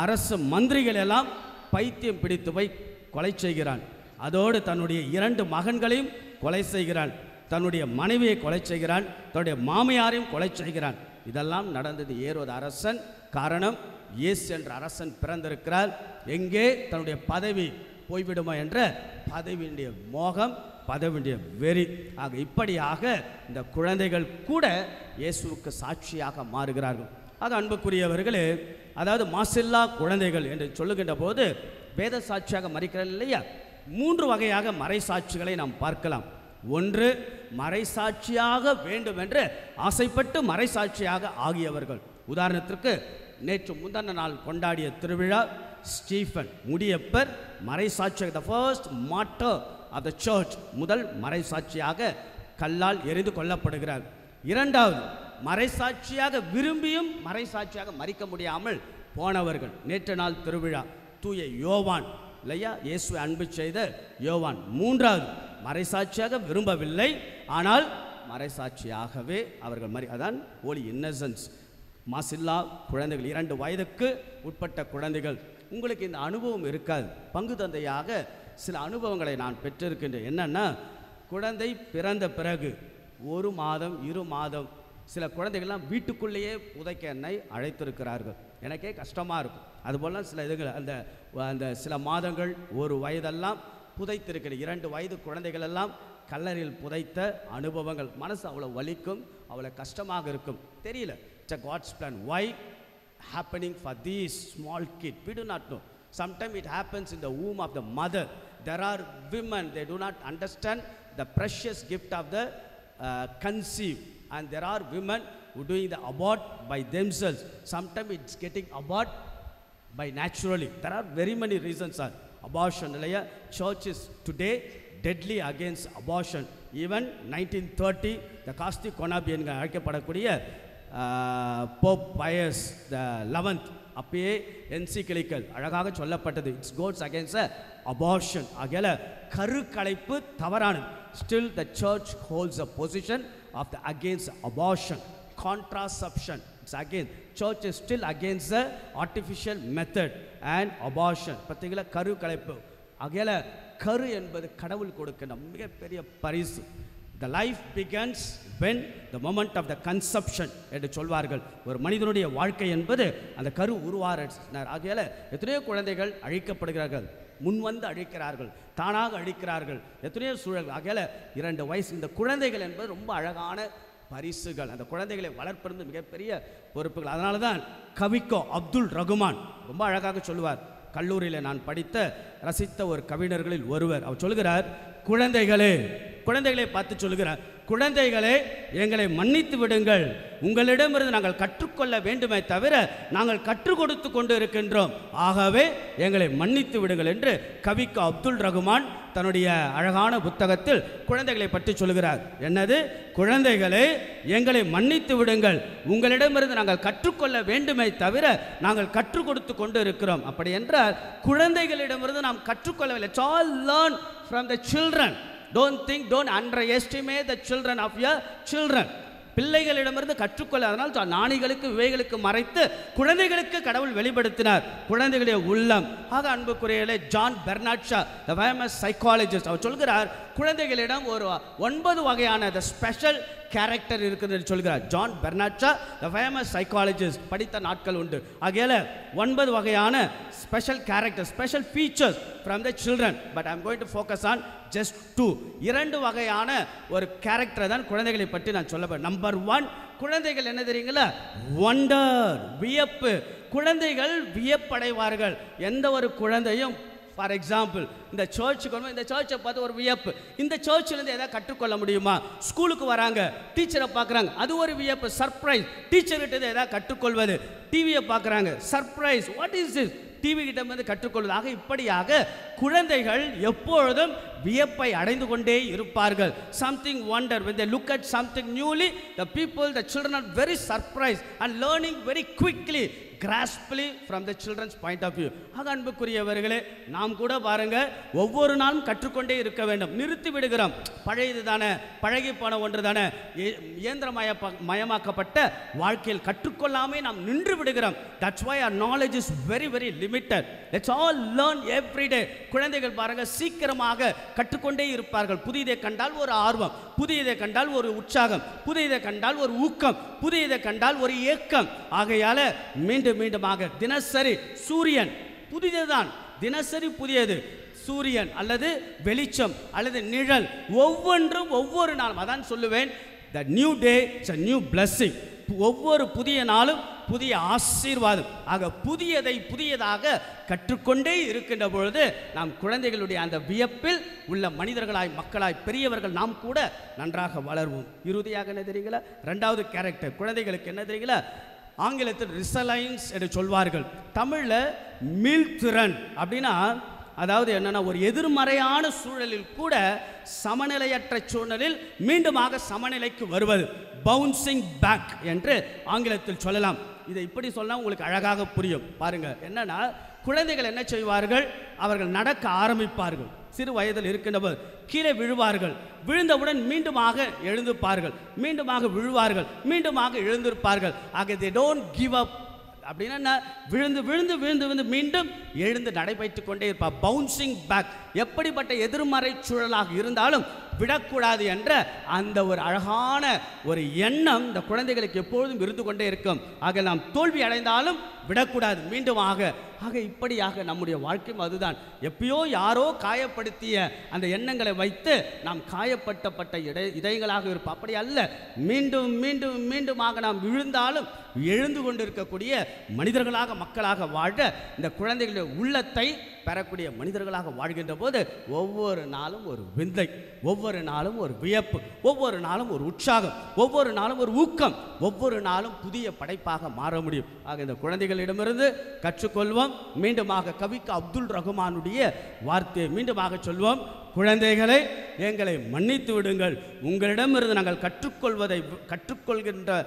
அரசு மந்திரிகள் எல்லாம் பைத்தியம் பிடித்து போய் கொலை செய்கிறான். அதோடு தன்னுடைய 2 மகன்களையும் கொலை செய்கிறான், தன்னுடைய மனைவியை கொலை செய்கிறான், தன்னுடைய மாமியாரையும் கொலை செய்கிறான். இதெல்லாம் நடந்தது ஏரோது அரசன். காரணம், இயேசு என்ற அரசன் பிறந்திருக்கிறார். எங்கே தன்னுடைய பதவி போய்விடுமா என்ற பதவியுடைய மோகம், பதவியுடைய வெறி. ஆக இப்படியாக இந்த குழந்தைகள் கூட இயேசுவுக்கு சாட்சியாக மாறுகிறார்கள். ஆக அன்புக்குரியவர்களே, அதாவது மாசில்லா குழந்தைகள் என்று சொல்லுகின்ற போது வேத சாட்சியாக மறிக்கிறார்கள் இல்லையா? 3 வகையாக மறைசாட்சிகளை நாம் பார்க்கலாம். 1, மறைசாட்சியாக வேண்டும் என்று ஆசைப்பட்டு மறைசாட்சியாக ஆகியவர்கள். உதாரணத்திற்கு நேற்று முந்தின நாள் கொண்டாடிய திருவிழா ஸ்டீஃபன் முடியப்பர் மறைசாட்சியாக, the first martyr of the church, முதல் மறைசாட்சியாக கல்லால் எரிந்து கொல்லப்படுகிறார். 2வது, மறைசாட்சியாக விரும்பியும் மறைசாட்சியாக மறிக்க முடியாமல் போனவர்கள். நேற்று நாள் திருவிழா தூய யோவான் இல்லையா, இயேசுவை அன்பு செய்த யோவான். 3வது, மறைசாட்சியாக விரும்பவில்லை, ஆனால் மறைசாட்சியாகவே அவர்கள் அதான் ஹோலி இன்னசென்ஸ். மாசில்லா குழந்தைகள், 2 வயதுக்கு உட்பட்ட குழந்தைகள். உங்களுக்கு இந்த அனுபவம் இருக்காது. பங்கு தந்தையாக சில அனுபவங்களை நான் பெற்றிருக்கின்றேன். என்னன்னா, குழந்தை பிறந்த பிறகு 1 மாதம் 2 மாதம் சில குழந்தைகள்லாம் வீட்டுக்குள்ளேயே புதைக்க என்னை அழைத்திருக்கிறார்கள். எனக்கே கஷ்டமாக இருக்கும். அதுபோல சில இதுகள் அந்த சில மாதங்கள் 1 வயதெல்லாம் புதைத்திருக்கிற 2 வயது குழந்தைகள் எல்லாம் கல்லறையில் புதைத்த அனுபவங்கள். மனசு அவ்வளோ வலிக்கும், அவ்வளோ கஷ்டமாக இருக்கும். தெரியல, it's a God's plan. Why happening for these small kids? We do not know. Sometimes it happens in the womb of the mother. There are women, they do not understand the precious gift of the conceive, and there are women who doing the abort by themselves. Sometimes it's getting abort by naturally. There are very many reasons for abortion. Church is today deadly against abortion. Even 1930 the Kasti Konabi என்கிற அழைக்கப்படக்கூடிய Pope Pius the 11th அப்பயே encyclical அழகாக சொல்லப்பட்டது. It's God's against abortion. ஆகையால கருக்கலைப்பு தவறானது. Still the church holds a position of the against abortion. contraception, it's again church is still against the artificial method and abortion. பத்திங்களா, கரு கலைப்பு. ஆகையால கரு என்பது கடவுள் கொடுக்கின்ற மிகப்பெரிய பரிசு. The life begins when the moment of the conception என்று சொல்வார்கள். ஒரு மனிதனுடைய வாழ்க்கை என்பது அந்த கரு உருவாகினார். ஆகையால எத்தனையோ குழந்தைகள் அழிக்கப்படுகிறார்கள், முன்வந்து அழிக்கிறார்கள், தானாக அழிக்கிறார்கள், எத்தனையோ சூழல்கள். ஆகையால 2 வயசு இந்த குழந்தைகள் என்பது ரொம்ப அழகான பரிசுகள். அந்த குழந்தைகளை வளர்ப்பது மிகப்பெரிய பொறுப்புகள். அதனால தான் கவிக்கோ அப்துல் ரகுமான் ரொம்ப அழகாக சொல்லுவார். கல்லூரியில் நான் படித்த ரசித்த ஒரு கவிஞர்களில் ஒருவர். அவர் சொல்கிறார், குழந்தைகளை பார்த்து சொல்கிறார், குழந்தைகளே எங்களை மன்னித்து விடுங்கள், உங்களிடமிருந்து நாங்கள் கற்றுக்கொள்ள வேண்டுமே தவிர நாங்கள் கற்றுக் கொடுத்து கொண்டு இருக்கின்றோம், ஆகவே எங்களை மன்னித்து விடுங்கள் என்று கவிக்கு அப்துல் ரகுமான் தன்னுடைய அழகான புத்தகத்தில் குழந்தைகளை பற்றி சொல்கிறார். என்னது? குழந்தைகளே எங்களை மன்னித்து விடுங்கள், உங்களிடமிருந்து நாங்கள் கற்றுக்கொள்ள வேண்டுமே தவிர நாங்கள் கற்றுக் கொடுத்து கொண்டு இருக்கிறோம். அப்படி என்றால் குழந்தைகளிடமிருந்து நாம் கற்றுக்கொள்ளவில்லை. It's all learn from the children. Don't underestimate the children of your children. பிள்ளைகளிடமிருந்து கற்றுக்கொள்ள. அதனால் ஞானிகளுக்கு விவேகளுக்கு மறைத்து குழந்தைகளுக்கு கடவுள் வெளிப்படுத்தினார் குழந்தைகளுடைய உள்ளம். ஆக அன்புக்குரியவர்களே, John Bernard Shaw the famous psychologist அவர் சொல்கிறார், குழந்தைகளிடம் ஒரு 9 வகையான the special கேரக்டர் இருக்குது சொல்கிறார். John Bernard Shaw the famous psychologist படித்த நாட்கள் உண்டு. ஆகையால 9 வகையான special character, special features from the children. But I am going to focus on just 2. 2 வகையான ஒரு கேரக்டரை தான் குழந்தைகளை பற்றி நான் சொல்ல போறேன். நம்பர் 1, குழந்தைகள் என்ன தெரியுங்களா? வண்டர், வியப்பு. குழந்தைகள் வியப்படைவார்கள். எந்த ஒரு குழந்தையும் ஃபார் எக்ஸாம்பிள் இந்த சர்ச்சுக்கு வந்து இந்த சர்ச்சை பார்த்து ஒரு வியப்பு. இந்த சர்ச்சிலேருந்து எதாவது கற்றுக்கொள்ள முடியுமா? ஸ்கூலுக்கு வராங்க, டீச்சரை பார்க்குறாங்க, அது ஒரு வியப்பு, சர்ப்ரைஸ். டீச்சர்கிட்ட எதாவது கற்றுக்கொள்வது. டிவியை பார்க்குறாங்க, surprise, what is this? TV கிட்ட வந்து கற்றுக்கொள்வதாக. இப்படியாக குழந்தைகள் எப்பொழுதும் வியப்பை அடைந்து கொண்டே இருப்பார்கள். Something wonder. when they look at something newly, the people, the children are very surprised and learning very quickly, grasply from the children's point of view. ஆக அன்புக்குரியவர்களே, நாம் கூட பாருங்க, ஒவ்வொரு நாளும் கற்றுக்கொண்டே இருக்க வேண்டும். நிறுத்தி விடுகிறோம். பழையது தானே, பழகி போன ஒன்று தானே, மயமாக்கப்பட்ட வாழ்க்கையில் கற்றுக்கொள்ளாமே நாம் நின்று விடுகிறோம். that's why our knowledge is very very limited. let's all learn every day. குழந்தைகள் பாருங்க, சீக்கிரமாக கற்றுக்கொண்டே இருப்பார்கள். புதியதை கண்டால் ஒரு ஆர்வம், புதியதை கண்டால் ஒரு உற்சாகம், புதியதை கண்டால் ஒரு ஊக்கம், புதியதை கண்டால் ஒரு ஏக்கம். ஆகையால மீண்டுமாக தினசரி சூரியன் புதியதுதான், தினசரி புதியது. சூரியன் அல்லது வெளிச்சம் அல்லது நிழல் ஒவ்வொன்றும் ஒவ்வொரு நாளும். அதான் சொல்லுவேன், the new day is a new blessing. ஒவ்வொரு புதிய நாளும் புதிய ஆசீர்வாதம். ஆக புதியதை புதியதாக கற்றுக்கொண்டே இருக்கின்ற பொழுது நாம் குழந்தைகளுடைய அந்த வியப்பில் உள்ள மனிதர்களாய், மக்களாய், பெரியவர்கள் நாம் கூட நன்றாக வளர்வோம். இறுதியாக என்ன தெரியுங்களா? 2வது கேரக்டர் குழந்தைகளுக்கு என்ன தெரியுங்களா? ஆங்கிலத்தில் ரிசலைன்ஸ் என்று சொல்வார்கள். தமிழில் மீள்திறன் அப்படின்னா, அதாவது என்னன்னா, ஒரு எதிர்மறையான சூழலில் கூட சமநிலையற்ற சூழலில் மீண்டுமாக சமநிலைக்கு வருவது, பவுன்சிங் பேக் என்று ஆங்கிலத்தில் சொல்லலாம். இதை இப்படி சொன்னால் உங்களுக்கு அழகாக புரியும். பாருங்க, என்னன்னா குழந்தைகள் என்ன செய்வார்கள்? அவர்கள் நடக்க ஆரம்பிப்பார்கள். சிறு வயதில் இருக்கின்றபோது கீழே விழுவார்கள். விழுந்தவுடன் மீண்டுமாக எழுந்திருப்பார்கள், மீண்டுமாக விழுவார்கள், மீண்டுமாக எழுந்திருப்பார்கள். ஆக they don't give up. அப்படின்னா விழுந்து விழுந்து விழுந்து விழுந்து மீண்டும் எழுந்து நடைபெற்றுக் கொண்டே இருப்பார். Bouncing back. எப்படிப்பட்ட எதிர்மறை சூழலாக இருந்தாலும் விடக்கூடாது என்ற அந்த ஒரு அழகான ஒரு எண்ணம் இந்த குழந்தைகளுக்கு எப்பொழுதும் இருந்து கொண்டே இருக்கும். ஆக நாம் தோல்வி அடைந்தாலும் விடக்கூடாது, மீண்டுமாக. ஆக இப்படியாக நம்முடைய வாழ்க்கையும் அதுதான். எப்பயோ யாரோ காயப்படுத்திய அந்த எண்ணங்களை வைத்து நாம் காயப்பட்ட இதயங்களாக இருப்போம். அப்படி அல்ல. மீண்டும் மீண்டும் மீண்டுமாக நாம் விழுந்தாலும் எழுந்து கொண்டிருக்கக்கூடிய மனிதர்களாக, மக்களாக வாழ இந்த குழந்தைகளுடைய உள்ளத்தை பெறக்கூடிய மனிதர்களாக வாழ்கின்ற போது ஒவ்வொரு நாளும் ஒரு விந்தை, ஒவ்வொரு நாளும் ஒரு வியப்பு, ஒவ்வொரு நாளும் ஒரு உற்சாகம், ஒவ்வொரு நாளும் ஒரு ஊக்கம், ஒவ்வொரு நாளும் புதிய படைப்பாக மாற முடியும். ஆக இந்த குழந்தைகளிடமிருந்து கற்றுக்கொள்வோம். மீண்டுமாக கவிக்கு அப்துல் ரகுமானுடைய வார்த்தையை மீண்டுமாக சொல்வோம். குழந்தைகளை, எங்களை மன்னித்து விடுங்கள். உங்களிடமிருந்து நாங்கள் கற்றுக்கொள்கின்ற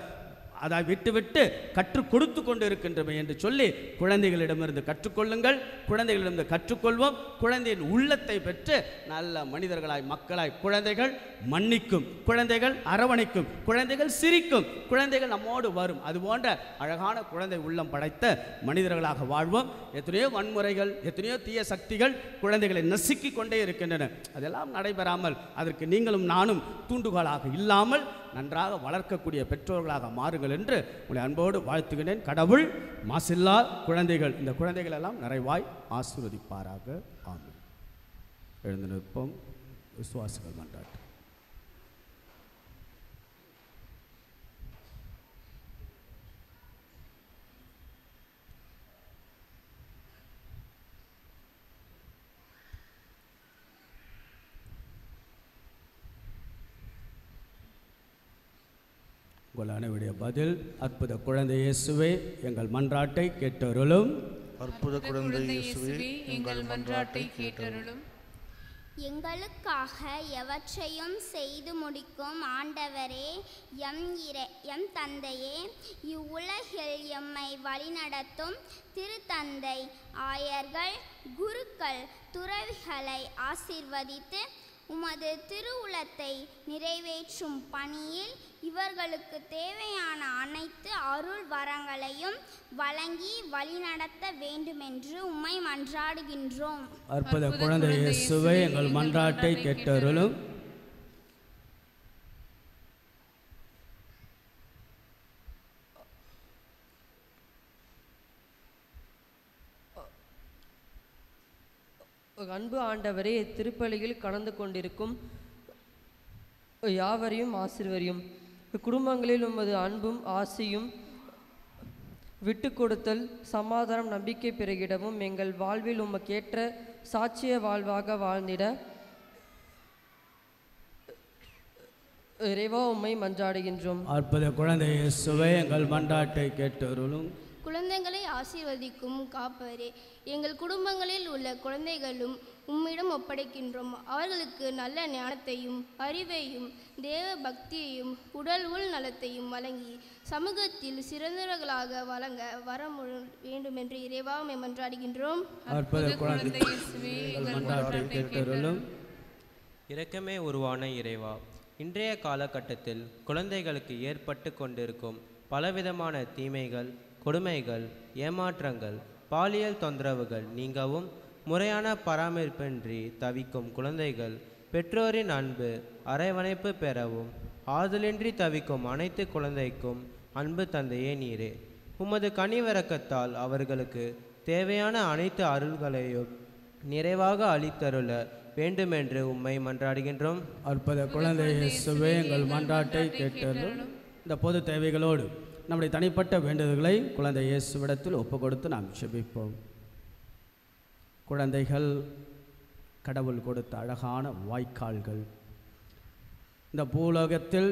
அதை விட்டுவிட்டு கற்றுக் கொடுத்து கொண்டு இருக்கின்றமை என்று சொல்லி குழந்தைகளிடமிருந்து கற்றுக்கொள்ளுங்கள். குழந்தைகளிடமிருந்து கற்றுக்கொள்வோம். குழந்தையின் உள்ளத்தை பெற்று நல்ல மனிதர்களாய், மக்களாய். குழந்தைகள் மன்னிக்கும், குழந்தைகள் அரவணைக்கும், குழந்தைகள் சிரிக்கும், குழந்தைகள் நம்மோடு வரும். அது போன்ற அழகான குழந்தை உள்ளம் படைத்த மனிதர்களாக வாழ்வோம். எத்தனையோ வன்முறைகள், எத்தனையோ தீய சக்திகள் குழந்தைகளை நசுக்கி கொண்டே இருக்கின்றன. அதெல்லாம் நடைபெறாமல் அதற்கு நீங்களும் நானும் தூண்டுகோலாக இல்லாமல் நன்றாக வளர்க்கக்கூடிய பெற்றோர்களாக மாறுங்கள் என்று உங்களை அன்போடு வாழ்த்துகிறேன். கடவுள் மாசில்லா குழந்தைகள், இந்த குழந்தைகள் எல்லாம் நிறைவாய் ஆசீர்வதிப்பாராக. ஆமென். எழுந்து நிற்போம். விசுவாசிகள் மன்றாட்டு. உங்கள் அனைவருடைய பதில். அற்புத குழந்தை இயேசுவே, எங்கள் மன்றாட்டை கேட்டருளும். அற்புத குழந்தை இயேசுவே, எங்கள் மன்றாட்டை கேட்டருளும். எங்களுக்காக எவற்றையும் செய்து முடிக்கும் ஆண்டவரே, எம் தந்தையே, இவ்வுலகில் எம்மை வழிநடத்தும் திருத்தந்தை, ஆயர்கள், குருக்கள், துறவிகளை ஆசீர்வதித்து உமது திருவுளத்தை நிறைவேற்றும் பணியில் இவர்களுக்கு தேவையான அனைத்து அருள் வரங்களையும் வழங்கி வழிநடத்த வேண்டுமென்று உம்மை மன்றாடுகின்றோம். அற்புத குழந்தை இயேசுவே, எங்கள் மன்றாட்டை கேட்டருளும். அன்பு ஆண்டவரே, திருப்பலியில் கலந்து கொண்டிருக்கும் யாவரையும் ஆசீர்வதியும். குடும்பங்களில் உமது அன்பும் ஆசையும் விட்டு கொடுத்தல், சமாதானம், நம்பிக்கை பெருகிடவும் எங்கள் வாழ்வில் உமக்கேற்ற சாட்சிய வாழ்வாக வாழ்ந்திட இறைவா உம்மை மன்றாடுகின்றோம். அற்புத குழந்தை இயேசுவே, எங்கள் மன்றாட்டை கேட்டருளும். குழந்தைகளை ஆசீர்வதிக்கும் காப்பரே, எங்கள் குடும்பங்களில் உள்ள குழந்தைகளும் உம்மிடம் ஒப்படைக்கின்றோம். அவர்களுக்கு நல்ல ஞானத்தையும் அறிவையும் தேவ பக்தியையும் உடல் உள் நலத்தையும் வழங்கி சமூகத்தில் சிறந்தவர்களாக வழங்க வர வேண்டுமென்று இறைவா உம்மை மன்றாடுகின்றோம். அற்புத குழந்தை இயேசுவே, எங்கள் மன்றாட்டை கேட்டருளும். இரக்கமே உருவான இறைவா, இன்றைய காலகட்டத்தில் குழந்தைகளுக்கு ஏற்பட்டு கொண்டிருக்கும் பலவிதமான தீமைகள், கொடுமைகள், ஏமாற்றங்கள், பாலியல் தொந்தரவுகள் நீங்கவும், முறையான பராமரிப்பின்றி தவிக்கும் குழந்தைகள் பெற்றோரின் அன்பு அரவணைப்பு பெறவும், ஆதலின்றி தவிக்கும் அனைத்து குழந்தைக்கும் அன்பு தந்தையே நீரே, உமது கனிவிரக்கத்தால் அவர்களுக்கு தேவையான அனைத்து அருள்களையும் நிறைவாக அளித்தருள வேண்டுமென்று உம்மை மன்றாடுகின்றோம். அற்புத குழந்தை இயேசுவே, எங்கள் மன்றாட்டை கேட்டருளும். இந்த பொது தேவைகளோடு நம்முடைய தனிப்பட்ட வேண்டுதல்களை குழந்தை இயேசுவிடத்தில் ஒப்பு கொடுத்து நாம் ஜெபிப்போம். குழந்தைகள் கடவுள் கொடுத்த அழகான வாய்க்கால்கள். இந்த பூலோகத்தில்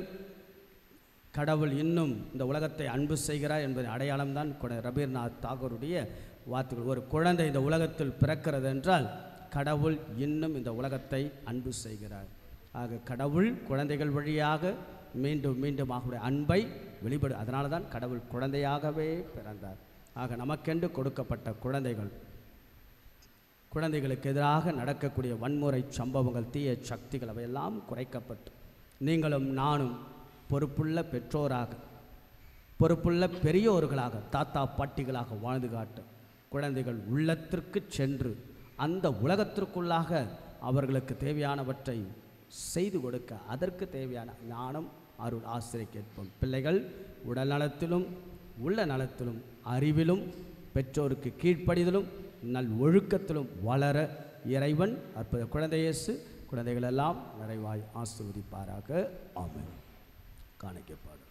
கடவுள் இன்னும் இந்த உலகத்தை அன்பு செய்கிறார் என்பது அடையாளம்தான் ரபீந்திரநாத் தாகூருடைய வார்த்தைகள். ஒரு குழந்தை இந்த உலகத்தில் பிறக்கிறது என்றால் கடவுள் இன்னும் இந்த உலகத்தை அன்பு செய்கிறார். ஆக கடவுள் குழந்தைகள் வழியாக மீண்டும் மீண்டும் அவருடைய அன்பை வெளிப்படு. அதனால தான் கடவுள் குழந்தையாகவே பிறந்தார். ஆக நமக்கென்று கொடுக்கப்பட்ட குழந்தைகளுக்கு எதிராக நடக்கக்கூடிய வன்முறை சம்பவங்கள், தீய சக்திகள் அவையெல்லாம் குறைக்கப்பட்டு நீங்களும் நானும் பொறுப்புள்ள பெற்றோராக, பொறுப்புள்ள பெரியோர்களாக, தாத்தா பாட்டிகளாக வாழ்ந்து காட்ட குழந்தைகள் உள்ளத்திற்கு சென்று அந்த உலகத்திற்குள்ளாக அவர்களுக்கு தேவையானவற்றை செய்து கொடுக்க அதற்கு தேவையான ஞானம், அருள், ஆசிரியை கேட்போம். பிள்ளைகள் உடல் நலத்திலும் உள்ள நலத்திலும் அறிவிலும் பெற்றோருக்கு கீழ்ப்படிதலும் நல் ஒழுக்கத்திலும் வளர இறைவன் அற்புத குழந்தை இயேசு குழந்தைகளெல்லாம் நிறைவாய் ஆசீர்வதிப்பாராக. ஆமென். காணிக்கைப்பாடு.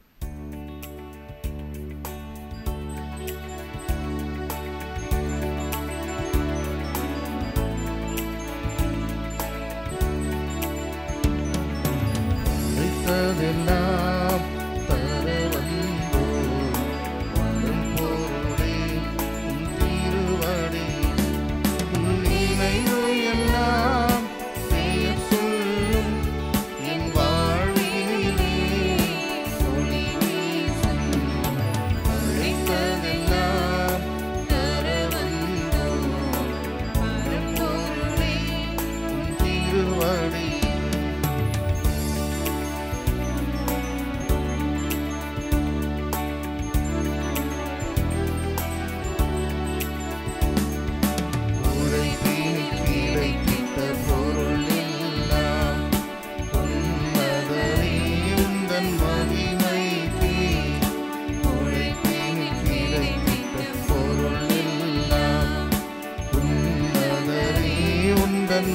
எல்லாம் தர வந்தோம் வரும் பொருளே உன் திருவடி, நினைவு எல்லாம் பெயர் சொல்லும் என் வாழ்வினிலே ஒளி வீசும். அழைத்ததெல்லாம் தர வந்தோம் வரும் பொருளே உன் திருவடி.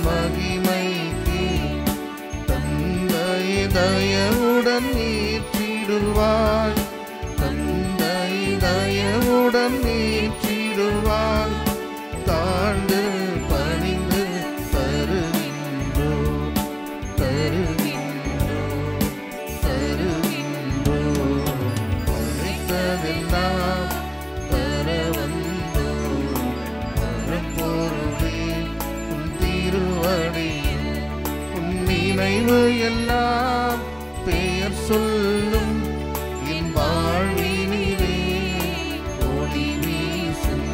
மகிமைக்கு தந்தை தயவுடன் நீற்றிடுவாய், தந்தை தயவுடன் நீற்றிடுவாய். தாழ்ந்து பணிந்து தருகின்றோ தருகின்றோ தருகின்றோ. அழைத்ததெல்லாம் தர வந்தோ வரப்பொருளே திருவடியில் உன் நினைவு எல்லாம் பெயர் சொல்லும் என் வாழ்வினிலே ஒளி வீசும்.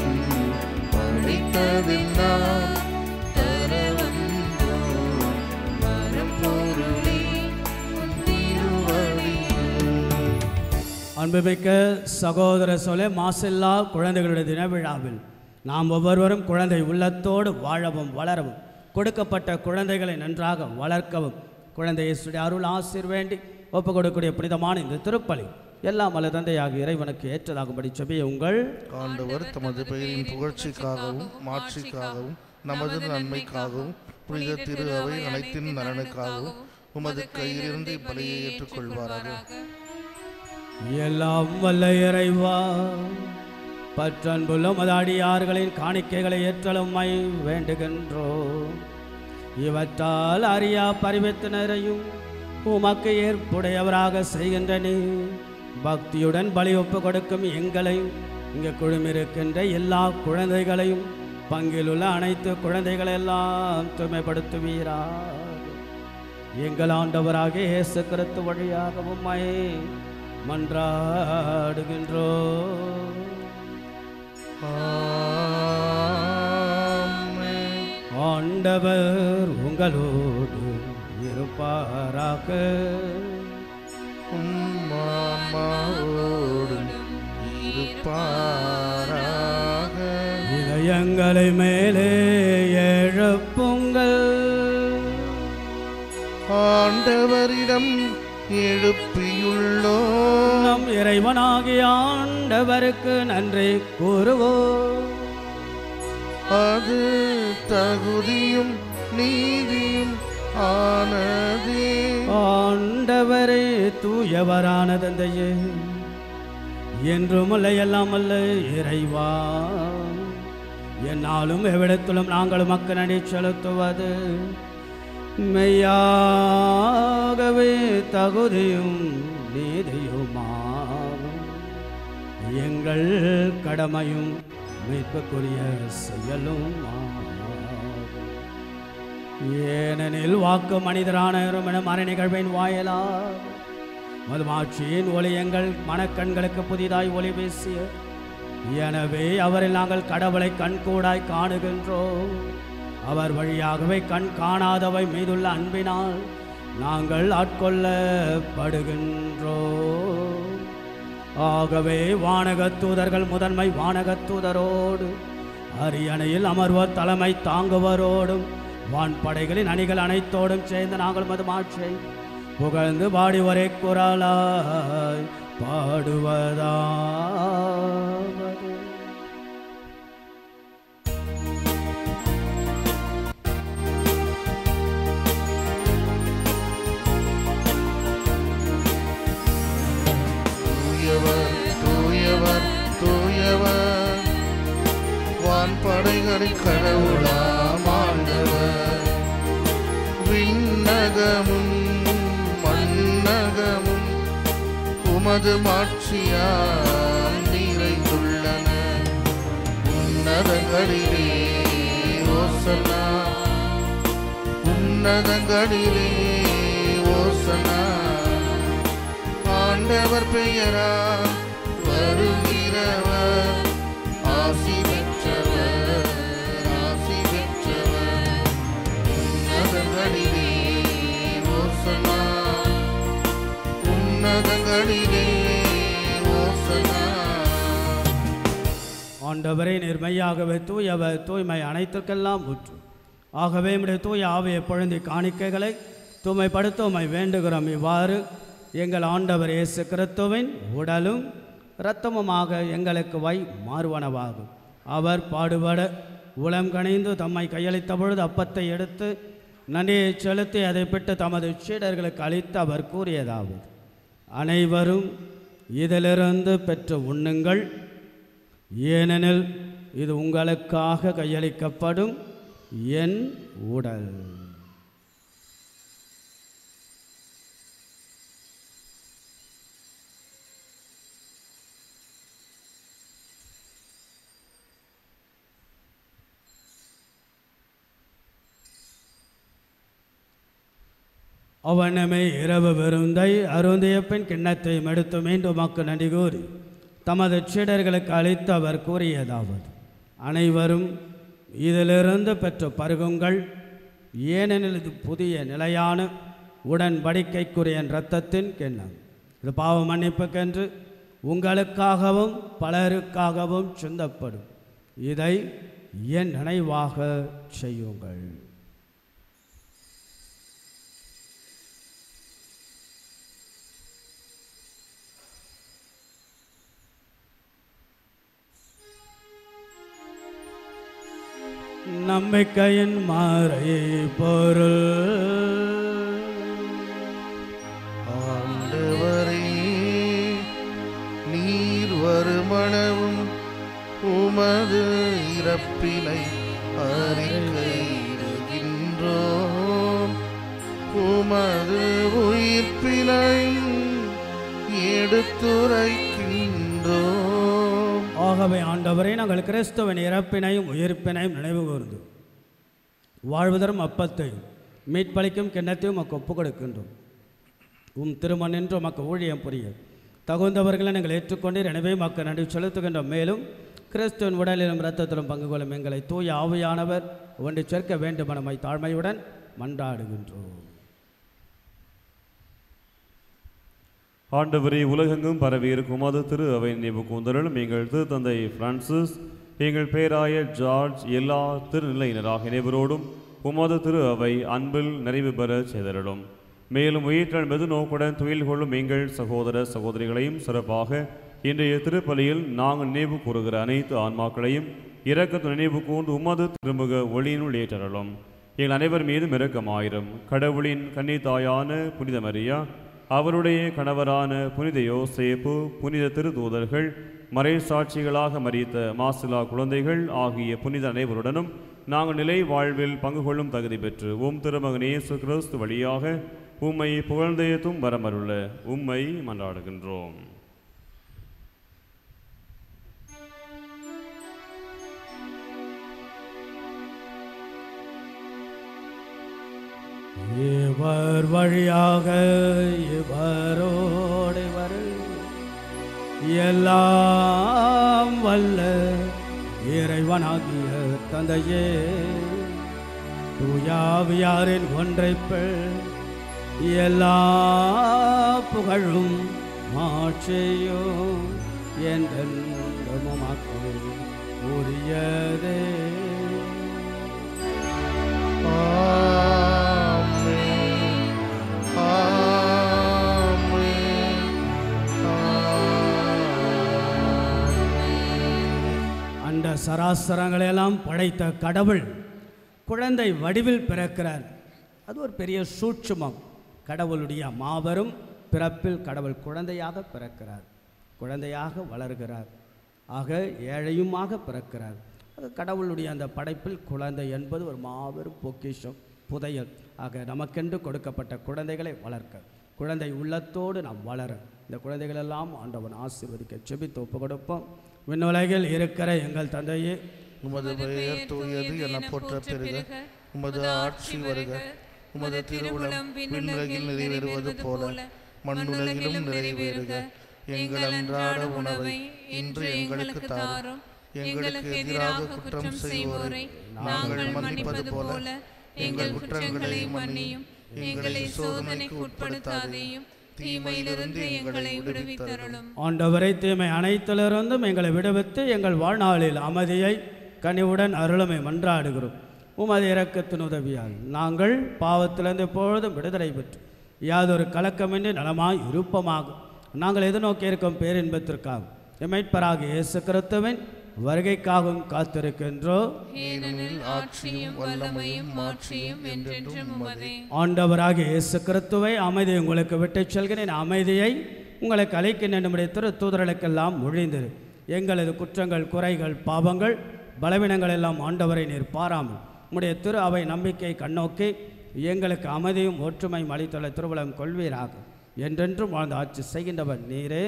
படைத்ததெல்லாம் தர வந்தோ வரப்பொருளே உன் திருவடியில். அன்புமிக்க சகோதர சொல்ல மாசில்லா குழந்தைகளுடைய தின விழாவில் நாம் ஒவ்வொருவரும் குழந்தை உள்ளத்தோடு வாழவும் வளரவும், கொடுக்கப்பட்ட குழந்தைகளை நன்றாக வளர்க்கவும் குழந்தை இயேசுடைய அருள் ஆசீர் வேண்டி ஒப்பு கொடுக்கக்கூடிய புனிதமான இந்த திருப்பலி எல்லாம் வல்ல தந்தையாக இறைவனுக்கு ஏற்றதாகும்படி செபிய உங்கள் ஆண்டவர் தமது பெயரின் புகழ்ச்சிக்காகவும் மாட்சிக்காகவும் நமது நன்மைக்காகவும் புனித திரு அவை அனைத்தின் நலனுக்காகவும் உமது கையிலிருந்து இப்பலியை ஏற்றுக்கொள்வாராக. எல்லாம் வல்ல இறைவா, பற்றன்புள்ள உமது அடியார்களின் காணிக்கைகளை ஏற்றலும்மை வேண்டுகின்றோம். இவற்றால் அறியா பரிவத்தினரையும் உமக்கு ஏற்புடையவராக செய்கின்ற நீ பக்தியுடன் பலி ஒப்பு கொடுக்கும் எங்களையும் இங்கே குழுமிருக்கின்ற எல்லா குழந்தைகளையும் பங்கிலுள்ள அனைத்து குழந்தைகளெல்லாம் தூய்மைப்படுத்துவீராக. எங்கள் ஆண்டவராக இயேசு கிறிஸ்து வழியாக உம்மை மன்றாடுகின்றோம். ஆண்டவர் உங்களோடு இருப்பாராக. இதயங்களை மேலே எழுப்புங்கள். ஆண்டவரிடம் எழுப்பியுள்ளோம். நம் இறைவனாகிய ஆண்டவருக்கு நன்றி கூறுவோம். அது தகுதியும் நீதியும் ஆனதே. ஆண்டவரே தூயவரான தந்தையே, என்றும் அல்ல எல்லாம் அல்ல இறைவா, என்னாலும் எவ்விடத்திலும் நாங்கள் மக்கள் நடி செலுத்துவது மெய்யாகவே தகுதியும் நீதியுமாகும். எங்கள் கடமையும் மீட்புக்குரிய செயலும் ஏனெனில் வாக்கு மனிதரான மறை நிகழ்வின் வாயிலாக மதுமாட்சியின் ஒளி எங்கள் மனக்கண்களுக்கு புதிதாய் ஒளி வீசிய. எனவே அவரில் நாங்கள் கடவுளை கண்கூடாய் காணுகின்றோம். அவர் வழியாகவே கண் காணாதவை மீதுள்ள அன்பினால் நாங்கள் ஆட்கொள்ளப்படுகின்றோம். ஆகவே வானகத் தூதர்கள் முதன்மை வானகத் தூதரோடு அரியணையில் அமர்வோர் தலைமை தாங்குவரோடும் வான்படைகளின் அணிகள் அனைத்தோடும் சேர்ந்து நாங்கள் மதுமாட்சியை புகழ்ந்து பாடி ஒரே குரலாய் பாடுவதாவது. தூயவர் தூயவர் வான்படைகளின் கடவுளாம் ஆண்டவர். விண்ணகமும் மண்ணகமும் உமது மாட்சியால் நிறைந்துள்ளன. உன்னதங்களிலே ஓசனா, உன்னதங்களிலே ஓசனா. ஆண்டவர் பெயரால் வருகிறவர் ஆசி பெற்றவர், ஆசி பெற்றவர். உன்னதங்களிலே ஓசனா, உன்னதங்களிலே ஓசனா. ஆண்டவரை நேர்மையாகவே தூயவர், தூய்மை அனைத்துக்கெல்லாம் ஊற்று. ஆகவே நம்முடைய தூய ஆவியை பொழுந்தி காணிக்கைகளை தூய்மைப்படுத்த உம்மை வேண்டுகிறோம். இவ்வாறு எங்கள் ஆண்டவர் இயேசு கிறிஸ்துவின் உடலும் இரத்தமுமாக எங்களுக்கு மாறுவனவாகும். அவர் பாடுபட உளம் கணிந்து தம்மை கையளித்த பொழுது அப்பத்தை எடுத்து நன்றியை செலுத்தி அதை பிட்டு தமது சீடர்களுக்கு அளித்து அவர் கூறியதாவது: அனைவரும் இதிலிருந்து பெற்று உண்ணுங்கள், ஏனெனில் இது உங்களுக்காக கையளிக்கப்படும் என் உடல். அவனமே இரவு விருந்தை அருந்திய பின் கிண்ணத்தையும் எடுத்து மீண்டும் மக்கு நன்றி கூறி தமது சீடர்களுக்கு அளித்து அவர் கூறியதாவது: அனைவரும் இதிலிருந்து பெற்று பருகுங்கள், ஏனெனில் இது புதிய நிலையான உடன்படிக்கைக்குரிய இரத்தத்தின் கிண்ணம். இது பாவ மன்னிப்புக்கென்று உங்களுக்காகவும் பலருக்காகவும் சிந்தப்படும். இதை என் நினைவாக செய்யுங்கள். நம்பிக்கையின் மறை பொருள். ஆண்டவரே, நீர் வருமளவும் உமது இறப்பினை அறிக்கையிடுகின்றோம், உமது உயிர்ப்பினை எடுத்துரைக்கின்றோம். ஆகவே ஆண்டவரே, நாங்கள் கிறிஸ்துவின் இறப்பினையும் உயிர்ப்பினையும் நினைவு கூர்ந்து வாழ்வதரும் அப்பத்தையும் மீட்பளிக்கும் கிண்ணத்தையும் உமக்கு ஒப்புக் கொடுக்கின்றோம். திருமண் நின்று உமக்கு ஊழியம் புரிய தகுந்தவர்களை நீங்கள் ஏற்றுக்கொண்டீர். எனவே மக்கள் நன்றி செலுத்துகின்றோம். மேலும் கிறிஸ்துவின் உடலிலும் இரத்தத்திலும் பங்கு கொள்ளும் எங்களை தூய ஆவியானவர் ஒன்று சேர்க்க வேண்டுமென தாழ்மையுடன் மன்றாடுகின்றோம். ஆண்டவரே, உலகெங்கும் பரவி இருக்கும் அது திரு அவை நினைவு கூந்தலும் எங்கள் திருத்தந்தை பிரான்சிஸ், எங்கள் பேராய ஜார்ஜ், எல்லா திருநிலையினராக இணைவரோடும் உமது திரு அவை அன்பில் நிறைவு பெற செய்தருளும். மேலும் உயிர்த்தெழும்பது நோக்குடன் துயில் கொள்ளும் எங்கள் சகோதர சகோதரிகளையும் சிறப்பாக இன்றைய திருப்பலியில் நாங்கள் நினைவு கூறுகிற அனைத்து ஆன்மாக்களையும் இரக்கத்து நினைவு கூர்ந்து உமது திருமுக ஒளியினுள் ஏற்றருளும். எங்கள் அனைவர் மீதும் இரக்கமாயிரும். கடவுளின் கன்னித்தாயான புனித மரியா, அவருடைய கணவரான புனித யோசேப்பு, புனித திருத்தூதர்கள், மறை சாட்சிகளாக மரித்த மாசிலா குழந்தைகள் ஆகிய புனித அனைவருடனும் நாங்கள் நிலை வாழ்வில் பங்கு கொள்ளும் தகுதி பெற்று திருமகன் இயேசு கிறிஸ்து வழியாக உம்மை புகழ்ந்தேத்தும் வரமருள உம்மை மன்றாடுகின்றோம். இவர் வழியாக இவரோடு எல்லாம் வல்ல இறைவனாகிய தந்தையே, தூயாவியாரின் ஒன்றைப்பெண் எல்லா புகழும் மாட்சியும் என்றென்றும் உரியதே. அந்த சராசரங்களெல்லாம் படைத்த கடவுள் குழந்தை வடிவில் பிறக்கிறார். அது ஒரு பெரிய சூட்சுமம். கடவுளுடைய மாபெரும் பிறப்பில் கடவுள் குழந்தையாக பிறக்கிறார், குழந்தையாக வளர்கிறார். ஆக ஏழையுமாக பிறக்கிறார். அது கடவுளுடைய அந்த படைப்பில் குழந்தை என்பது ஒரு மாபெரும் பொக்கிஷம், புதையல். ஆக நமக்கென்று கொடுக்கப்பட்ட குழந்தைகளை வளர்க்க, குழந்தை உள்ளத்தோடு நாம் வளர, இந்த குழந்தைகளெல்லாம் ஆண்டவன் ஆசீர்வதிக்க செபித்து ஒப்பு கொடுப்போம். விண்ணுலகில் இருக்கிற எங்கள் தந்தையே, உமது பெயர் தூயது என போற்ற பெறுக, உமது ஆட்சி வருக, உமது திருவுளம் விண்ணுலகில் நிறைவேறுவது போல மண்ணுலகிலும் நிறைவேறுக. எங்கள் அன்றாட உணவை இன்று எங்களுக்கு தாரும், எங்களுக்கு எதிராக குற்றம் செய்வோரை நாங்கள் மன்னிப்பது போல எங்கள் குற்றங்களை மன்னியும், எங்களை சோதனைக்கு உட்படுத்தாதேயும், தீமையிலிருந்து எங்களை விடுவித்தருளும். ஆண்டவரை, தீமை அனைத்திலிருந்தும் எங்களை விடுவித்து எங்கள் வாழ்நாளில் அமைதியை கனிவுடன் அருளுமை மன்றாடுகிறோம். உமது இரக்கத்தின் உதவியால் நாங்கள் பாவத்திலிருந்து எப்பொழுதும் விடுதலை பெற்று யாதொரு கலக்கமின்றி நலமாய் இருப்பமாக நாங்கள் எதிர்நோக்கி இருக்கும் பேரின்பத்திற்காக எமைப்பராக இயேசு கிறிஸ்துவின் வருகைக்காகவும் காத்திருக்கின்றோம். ஆண்டவராகிய இயேசு கிறிஸ்துவை அமைதி உங்களுக்கு விட்டுச் செல்கிறேன், அமைதியை உங்களுக்கு அளிக்கின்ற நம்முடைய திரு தூதர்களுக்கெல்லாம் மொழிந்தது. எங்களது குற்றங்கள், குறைகள், பாவங்கள், பலவீனங்கள் எல்லாம் ஆண்டவரை நீர் பாராமல் உம்முடைய திரு அவை நம்பிக்கை கண்ணோக்கி எங்களுக்கு அமைதியும் ஒற்றுமையும் அளித்துள்ள திருவுளம் கொள்வீராக. என்றென்றும் வாழ்ந்து ஆட்சி செய்கின்றவர் நீரே.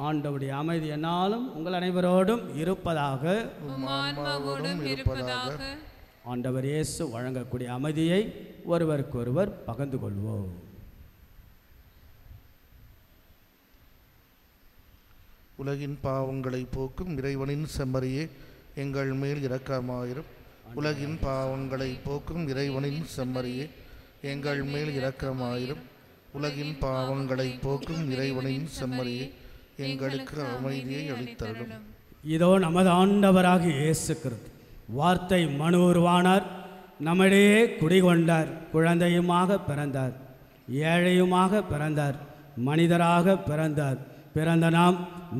ஆண்டவருடைய அமைதி என்னாலும் உங்கள் அனைவரோடும் இருப்பதாக. ஆண்டவர் இயேசு வழங்கக்கூடிய அமைதியை ஒருவருக்கொருவர் பகிர்ந்து கொள்வோம். உலகின் பாவங்களை போக்கும் இறைவனின் செம்மறியே, எங்கள் மேல் இரக்கமாயிரும். உலகின் பாவங்களை போக்கும் இறைவனின் செம்மறியே, எங்கள் மேல் இரக்கமாயிரும். உலகின் பாவங்களை போக்கும் இறைவனின் செம்மறியே, எங்களுக்கு அமைதியை அளித்தருளும். இதோ நமது ஆண்டவராகிய இயேசு கிறிஸ்து வார்த்தை மனு உருவானார், நம்மிடையே குடிகொண்டார். குழந்தையுமாக பிறந்தார், ஏழையுமாக பிறந்தார், மனிதராக பிறந்தார். பிறந்த நாம்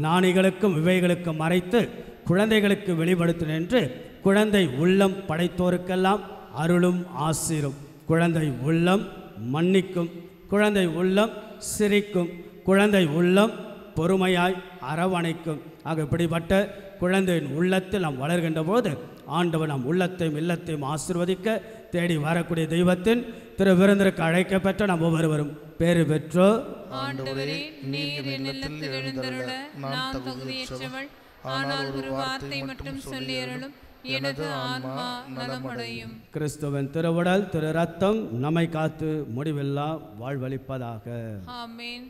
ஞானிகளுக்கும் இவைகளுக்கும் மறைத்து குழந்தைகளுக்கு வெளிப்படுத்தும் என்று குழந்தை உள்ளம் படைத்தோருக்கெல்லாம் அருளும் ஆசீரும். குழந்தை உள்ளம் மன்னிக்கும், குழந்தை உள்ளம் சிரிக்கும், குழந்தை உள்ளம் பொறுமையாய் அரவணைக்கும். ஆக இப்படிப்பட்ட குழந்தையின் உள்ளத்தில் நாம் வளர்கின்ற போது ஆண்டவர் நம் உள்ளத்தையும் இல்லத்தையும் ஆசீர்வதிக்க தேடி வரக்கூடிய தெய்வத்தின் திரு விருந்திற்கு அழைக்கப்பெற்ற நாம் ஒவ்வொருவரும் பேறு பெற்றோ. ஆண்டவரே, நீர் என் இல்லத்தில் எழுந்தருள நான் தகுதியற்றவள். ஆனால் ஒரு வார்த்தை மட்டும் சொல்லி அருளும், எனது ஆன்மா நலமடையும். கிறிஸ்துவின் திருவுடல் திரு ரத்தம் நம்மை காத்து முடிவில்லா வாழ்வளிப்பதாக. ஆமென்.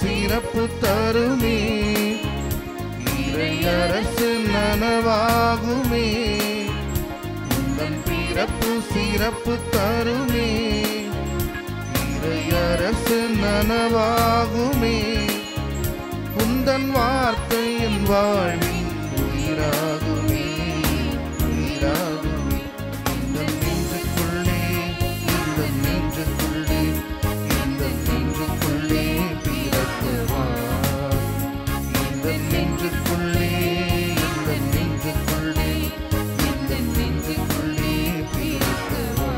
சிறப்பு தருமே, இறையரசு நனவாகுமே. உந்தன் பிறப்பு சிறப்பு தருமே, இறையரசு நனவாகுமே. உந்தன் வார்த்தை என் வாழ்வின் உயிராகுமே, உயிராகுமே. இந்த நெஞ்சுக்குள்ளே, இந்த நெஞ்சுக்குள்ளே, இந்த நெஞ்சுக்குள்ளே பிறக்கவா. இந்த நெஞ்சுக்குள்ளே, இந்த நெஞ்சுக்குள்ளே, இந்த நெஞ்சுக்குள்ளே பிறக்கவா.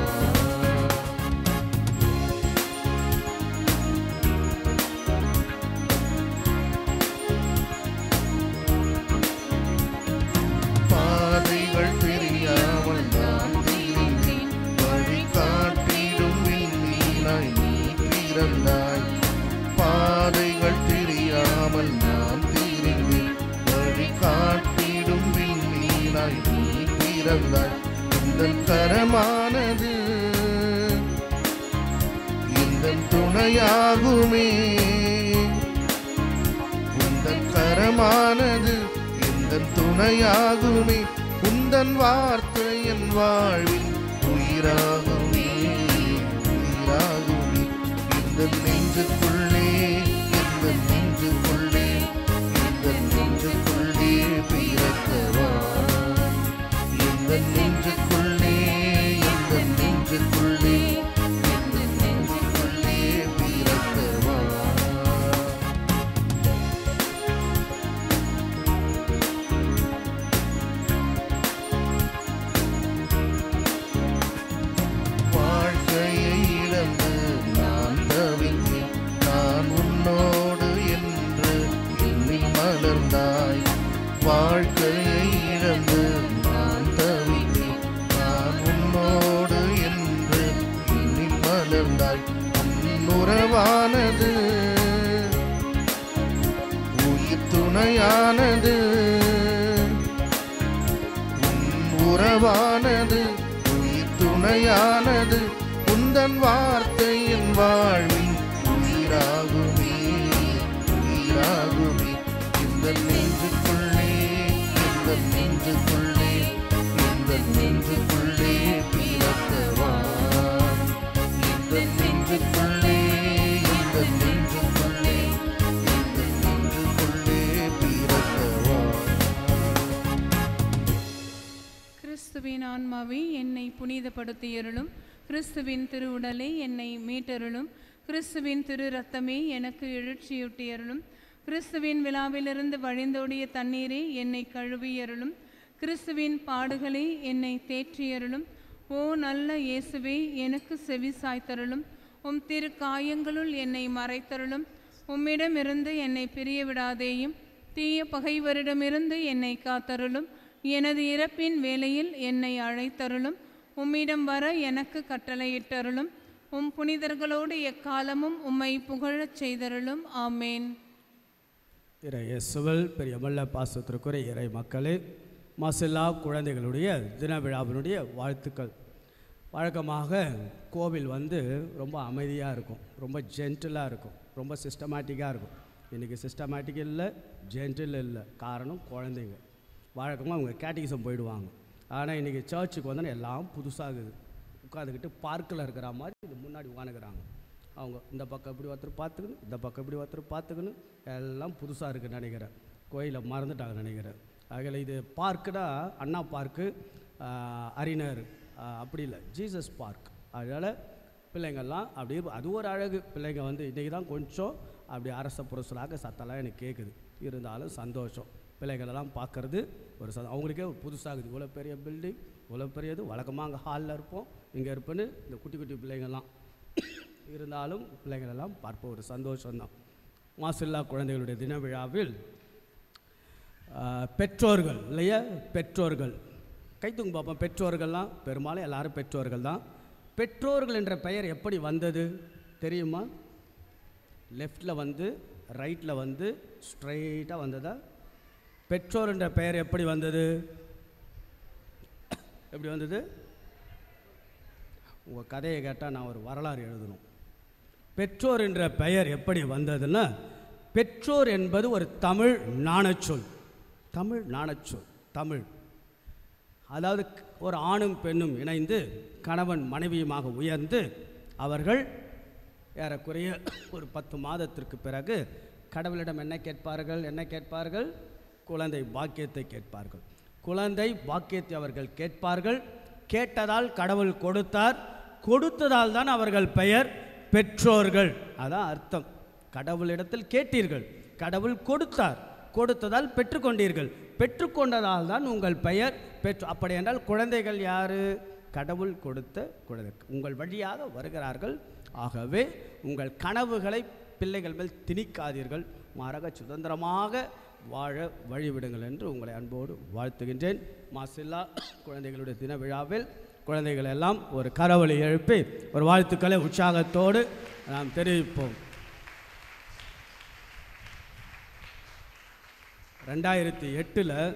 பாதைகள் தெரியாமல் நான் திரிந்தேன், வழி காட்டிடும் விண்மீனாய் நீ பிறந்தாய். பாதைகள் தெரியாமல் நான் திரிந்தேன், வழி காட்டிடும் விண்மீனாய் நீ பிறந்தாய். உந்தன் கரமானது எந்தன் துணையாகுமே, உந்தன் கரமானது எந்தன் துணையாகுமே. உந்தன் வார்த்தை என் வாழ்வில் உயிராகுமே, உயிராகுமே. இந்த நெஞ்சுக்குள்ளே, இந்த நெஞ்சுக்குள்ளே, இந்த நெஞ்சுக்குள்ளே பிறக்கவா. இந்த நெஞ்சுக்குள்ளே, இந்த நெஞ்சுக்குள்ளே, இந்த நெஞ்சுக்குள்ளே பிறக்கவா. உயர்ந்தாய் உறவானது உயிர் துணையானது உறவானது உயிர் துணையானது உந்தன் வார்த்தையின் வாழ்வின் உயிராகுமே உயிராகுமே இந்த நெஞ்சுக்குள்ளே இந்த நெஞ்சுக்குள்ளே இந்த நெஞ்சுக்குள்ளே பிறக்கவா இந்த நெஞ்சுக்குள்ளே இந்த நெஞ்சுக்குள்ளே இந்த நெஞ்சுக்குள்ளே பிறக்கவா. கிறிஸ்துவின் ஆன்மாவை என்னை புனிதப்படுத்தியருளும். கிறிஸ்துவின் திருவுடலை என்னை மீட்டருளும். கிறிஸ்துவின் திரு ரத்தமே எனக்கு எழுச்சியூட்டியருளும். கிறிஸ்துவின் விழாவிலிருந்து வழிந்தோடிய தண்ணீரே என்னை கழுவியருளும். கிறிஸ்துவின் பாடுகளை என்னை தேற்றியருளும். ஓ நல்ல இயேசுவே, எனக்கு செவி சாய்த்தருளும். உம் திரு காயங்களுள் என்னை மறைத்தருளும். உம்மிடமிருந்து என்னை பிரிய விடாதேயும். தீய பகைவரிடமிருந்து என்னை காத்தருளும். எனது இறப்பின் வேளையில் என்னை அழைத்தருளும். உம்மிடம் வர எனக்கு கட்டளையிட்டருளும். உம் புனிதர்களோடு எக்காலமும் உம்மை புகழச் செய்தருளும். ஆமேன். இறை இயேசுவில் பெரியமல்ல பாசத்திற்குரிய இறை மக்களே, மாசில்லா குழந்தைகளுடைய தின விழாவினுடைய வாழ்த்துக்கள். வழக்கமாக கோவில் வந்து ரொம்ப அமைதியாக இருக்கும், ரொம்ப ஜென்டிலாக இருக்கும், ரொம்ப சிஸ்டமேட்டிக்காக இருக்கும். இன்றைக்கி சிஸ்டமேட்டிக் இல்லை, ஜென்டில் இல்லை. காரணம் குழந்தைங்க. வழக்கமாக அவங்க கேட்டிகிசம் போயிடுவாங்க. ஆனால் இன்றைக்கி சர்ச்சுக்கு வந்தோன்னா எல்லாம் புதுசாகுது. உட்காந்துக்கிட்டு பார்க்கில் இருக்கிற மாதிரி இது முன்னாடி உட்காந்துக்கிறாங்க. அவங்க இந்த பக்கம் இப்படி ஒருத்தர் பார்த்துக்கணும், இந்த பக்கம் இப்படி ஒருத்தர் பார்த்துக்கணும். எல்லாம் புதுசாக இருக்குன்னு நினைக்கிறேன். கோயிலை மறந்துட்டாங்க நினைக்கிறேன். அதில் இது பார்க்குனா அண்ணா பார்க்கு, அறிஞர் அப்படி இல்லை, ஜீசஸ் பார்க். அதனால் பிள்ளைங்கள்லாம் அப்படி அது ஒரு அழகு. பிள்ளைங்க வந்து இன்றைக்கி தான் கொஞ்சம் அப்படி அரச புரசலாக சத்தெல்லாம் எனக்கு கேட்குது. இருந்தாலும் சந்தோஷம். பிள்ளைகளெல்லாம் பார்க்குறது ஒரு அவங்களுக்கே ஒரு புதுசாகுது. இவ்வளோ பெரிய பில்டிங், இவ்வளோ பெரியது. வழக்கமாக அங்கே ஹாலில் இருப்போம், இங்கே இருப்பேன்னு இந்த குட்டி குட்டி பிள்ளைங்கள்லாம் இருந்தாலும் பிள்ளைகளெல்லாம் பார்ப்ப ஒரு சந்தோஷம்தான். மாசில்லா குழந்தைகளுடைய தின விழாவில் பெற்றோர்கள் இல்லையா, பெற்றோர்கள் கைத்தூங்க பார்ப்போம். பெற்றோர்கள்லாம் பெரும்பாலும் எல்லாரும் பெற்றோர்கள் தான். பெற்றோர்கள் என்ற பெயர் எப்படி வந்தது தெரியுமா? லெஃப்டில் வந்து ரைட்டில் வந்து ஸ்ட்ரைட்டாக வந்ததா? பெற்றோர் என்ற பெயர் எப்படி வந்தது? எப்படி வந்தது? உங்கள் கதையை கேட்டால் நான் ஒரு வரலாறு எழுதணும். பெற்றோர் என்ற பெயர் எப்படி வந்ததுன்னா, பெற்றோர் என்பது ஒரு தமிழ் நாணச்சொல். தமிழ் நாணச்சொல். தமிழ் அதாவது ஒரு ஆணும் பெண்ணும் இணைந்து கணவன் மனைவியுமாக உயர்ந்து அவர்கள் ஏறக்குறைய ஒரு 10 மாதத்திற்கு பிறகு கடவுளிடம் என்ன கேட்பார்கள்? குழந்தை பாக்கியத்தை கேட்பார்கள். குழந்தை பாக்கியத்தை அவர்கள் கேட்பார்கள். கேட்டதால் கடவுள் கொடுத்தார். கொடுத்ததால் தான் அவர்கள் பெயர் பெற்றோர்கள். அதான் அர்த்தம். கடவுளிடத்தில் கேட்டீர்கள், கடவுள் கொடுத்தார். கொடுத்ததால் பெற்றுக்கொண்டீர்கள். பெற்றுக்கொண்டதால் தான் உங்கள் பெயர் அப்படி என்றால் குழந்தைகள் யார்? கடவுள் கொடுத்த குழந்தை உங்கள் வழியாக வருகிறார்கள். ஆகவே உங்கள் கனவுகளை பிள்ளைகள் மேல் திணிக்காதீர்கள். மாறாக சுதந்திரமாக வாழ வழிவிடுங்கள் என்று உங்களை அன்போடு வாழ்த்துகின்றேன். மாசில்லா குழந்தைகளுடைய தின விழாவில் குழந்தைகள் எல்லாம் ஒரு கரவொலி எழுப்பி ஒரு வாழ்த்துக்களை உற்சாகத்தோடு நாம் தெரிவிப்போம். 2008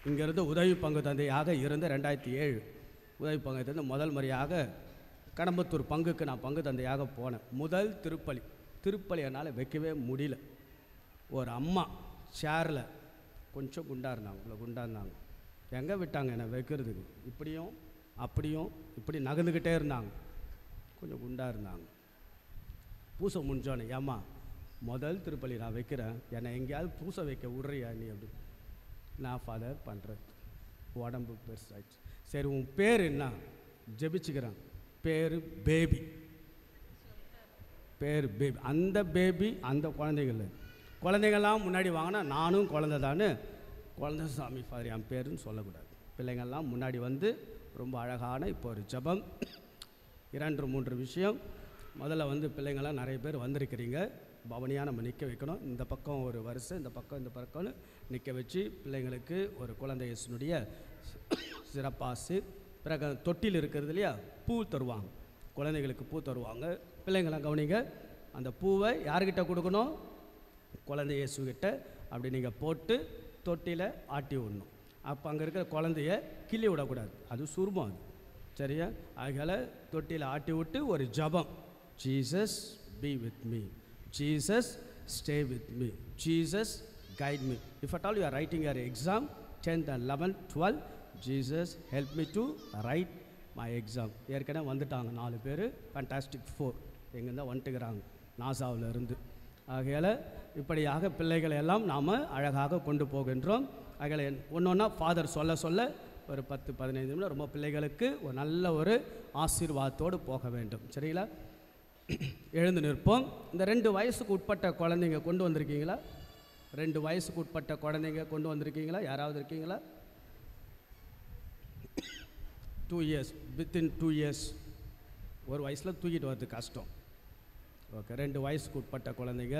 இங்கிருந்து உதவி பங்கு தந்தையாக இருந்து 2007 உதவி பங்கு தந்தை முதல் முறையாக கடம்பத்தூர் பங்குக்கு நான் பங்கு தந்தையாக போனேன். முதல் திருப்பலி என்னால் வைக்கவே முடியல. ஒரு அம்மா சேரில் கொஞ்சம் குண்டாக இருந்தாங்க, இவ்வளோ குண்டாக இருந்தாங்க. எங்கே விட்டாங்க என்னை வைக்கிறதுக்கு? இப்படியும் அப்படியும் இப்படி நகர்ந்துக்கிட்டே இருந்தாங்க. கொஞ்சம் குண்டாக இருந்தாங்க. பூசை முடிஞ்சோன்னே, ஏம்மா முதல் திருப்பலி நான் வைக்கிறேன், என்னை எங்கேயாவது பூசை வைக்க விட்றியா நீ? அப்படி நான் ஃபாதர் பண்ணுறது உடம்பு பெருசாகிடுச்சு. சரி உன் பேர் என்ன? ஜெபிச்சுக்கிறேன். பேர் பேபி. பேர் பேபி. அந்த பேபி அந்த குழந்தைங்கள்லாம் முன்னாடி வாங்கினா நானும் குழந்தை தானே, குழந்தை சாமி ஃபாதர் என் பேருன்னு சொல்லக்கூடாது. பிள்ளைங்கள்லாம் முன்னாடி வந்து ரொம்ப அழகான இப்போ ஒரு ஜபம் 2-3 விஷயம். முதல்ல வந்து பிள்ளைங்கள்லாம் நிறைய பேர் வந்திருக்கிறீங்க. பவனியாக நம்ம நிற்க வைக்கணும். இந்த பக்கம் ஒரு வரிசை, இந்த பக்கம்னு நிற்க வச்சு பிள்ளைங்களுக்கு ஒரு குழந்தை இயேசுனுடைய சிறப்பாசு. பிறகு தொட்டில் இருக்கிறது இல்லையா, பூ தருவாங்க. குழந்தைகளுக்கு பூ தருவாங்க. பிள்ளைங்களாம் கவனிங்க, அந்த பூவை யார்கிட்ட கொடுக்கணும்? குழந்தை இயேசுகிட்ட அப்படி நீங்கள் போட்டு தொட்டியில் ஆட்டி விடணும். அப்போ அங்கே இருக்கிற குழந்தைய கிள்ளி விடக்கூடாது, அது சுருமம் அது, சரியா? அதனால் தொட்டியில் ஆட்டி விட்டு ஒரு ஜபம், Jesus be with me, Jesus stay with me, Jesus guide me. If at all you are writing your exam 10th and 11th 12th, Jesus help me to right my exam. ஏற்கனவே வந்துட்டாங்க 4 பேர், ஃபேண்டாஸ்டிக் 4 எங்கேருந்தா வந்துட்டுக்கிறாங்க நாசாவில் இருந்து. ஆகையால் இப்படியாக பிள்ளைகளை எல்லாம் நாம் அழகாக கொண்டு போகின்றோம். ஆகையால் ஒன்று ஒன்றா ஃபாதர் சொல்ல சொல்ல ஒரு 10-15 நிமிடம் ரொம்ப பிள்ளைகளுக்கு ஒரு நல்ல ஒரு ஆசீர்வாதத்தோடு போக வேண்டும். சரிங்களா? எழுந்து நிற்போம். இந்த 2 வயசுக்கு உட்பட்ட குழந்தைங்க கொண்டு வந்திருக்கீங்களா? 2 வயசுக்கு உட்பட்ட குழந்தைங்க கொண்டு வந்திருக்கீங்களா? யாராவது இருக்கீங்களா? 2 years, within 2 years, ஒரு வயசில் தூக்கிட்டு வரது கஷ்டம். ஓகே, 2 வயசுக்கு உட்பட்ட குழந்தைங்க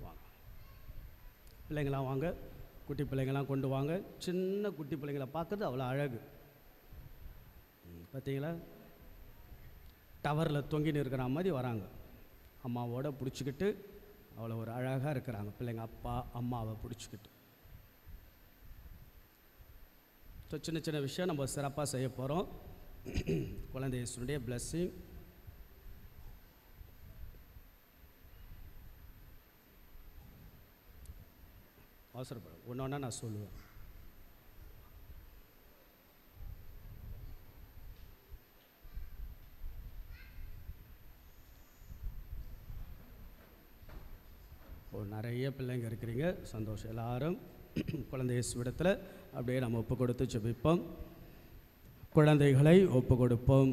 வாங்க. பிள்ளைங்களாம் வாங்க, குட்டி பிள்ளைங்களாம் கொண்டு வாங்க. சின்ன குட்டி பிள்ளைங்களை பார்க்குறது அவ்வளோ அழகு. பார்த்தீங்களா? டவரில் தொங்கின்னு இருக்கிற மாதிரி வராங்க, அம்மாவோட பிடிச்சிக்கிட்டு அவ்வளோ ஒரு அழகாக இருக்கிறாங்க பிள்ளைங்க, அப்பா அம்மாவை பிடிச்சிக்கிட்டு. ஸோ சின்ன சின்ன விஷயம் நம்ம சிறப்பாக செய்ய போகிறோம். குழந்தை இயேசுனுடைய பிளஸ்ஸிங். அவசரப்படும், ஒன்று ஒன்றா நான் சொல்லுவேன். நிறைய பிள்ளைங்க இருக்கிறீங்க, சந்தோஷம். எல்லாரும் குழந்தை இயேசுவிடத்தில் அப்படியே நம்ம ஒப்பு கொடுத்து ஜெபிப்போம். குழந்தைகளை ஒப்பு கொடுப்போம்.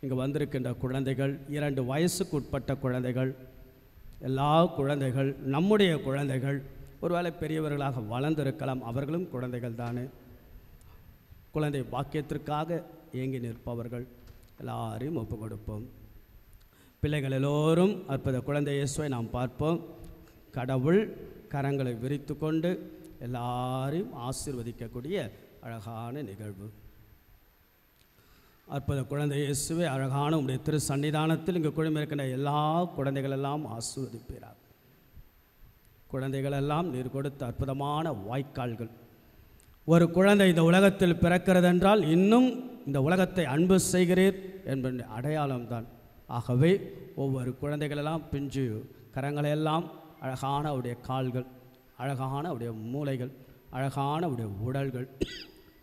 இங்கே வந்திருக்கின்ற குழந்தைகள் 2 வயசுக்கு உட்பட்ட குழந்தைகள், எல்லா குழந்தைகள் நம்முடைய குழந்தைகள். ஒருவேளை பெரியவர்களாக வளர்ந்திருக்கலாம், அவர்களும் குழந்தைகள் தானே. குழந்தை பாக்கியத்திற்காக ஏங்கி நிற்பவர்கள் எல்லாரையும் ஒப்பு கொடுப்போம். பிள்ளைகள் எல்லோரும் அற்புத குழந்தை இயேசுவை நாம் பார்ப்போம். கடவுள் கரங்களை விரித்து கொண்டு எல்லாரையும் ஆசீர்வதிக்கக்கூடிய அழகான நிகழ்வு. அற்புத குழந்தை இயேசுவை அழகான உடைய திரு சன்னிதானத்தில் இங்கு குழுமிருக்கின்ற எல்லா குழந்தைகளெல்லாம் ஆசீர்வதிப்பீரார். குழந்தைகளெல்லாம் நீர் கொடுத்த அற்புதமான வாய்க்கால்கள். ஒரு குழந்தை இந்த உலகத்தில் பிறக்கிறதென்றால் இன்னும் இந்த உலகத்தை அன்பு செய்கிறீர் என்பது அடையாளம்தான். ஆகவே ஒவ்வொரு குழந்தைகளெல்லாம் பிஞ்சு கரங்களெல்லாம் அழகான அவருடைய கால்கள், அழகான அவருடைய மூளைகள், அழகான அவருடைய உடல்கள்,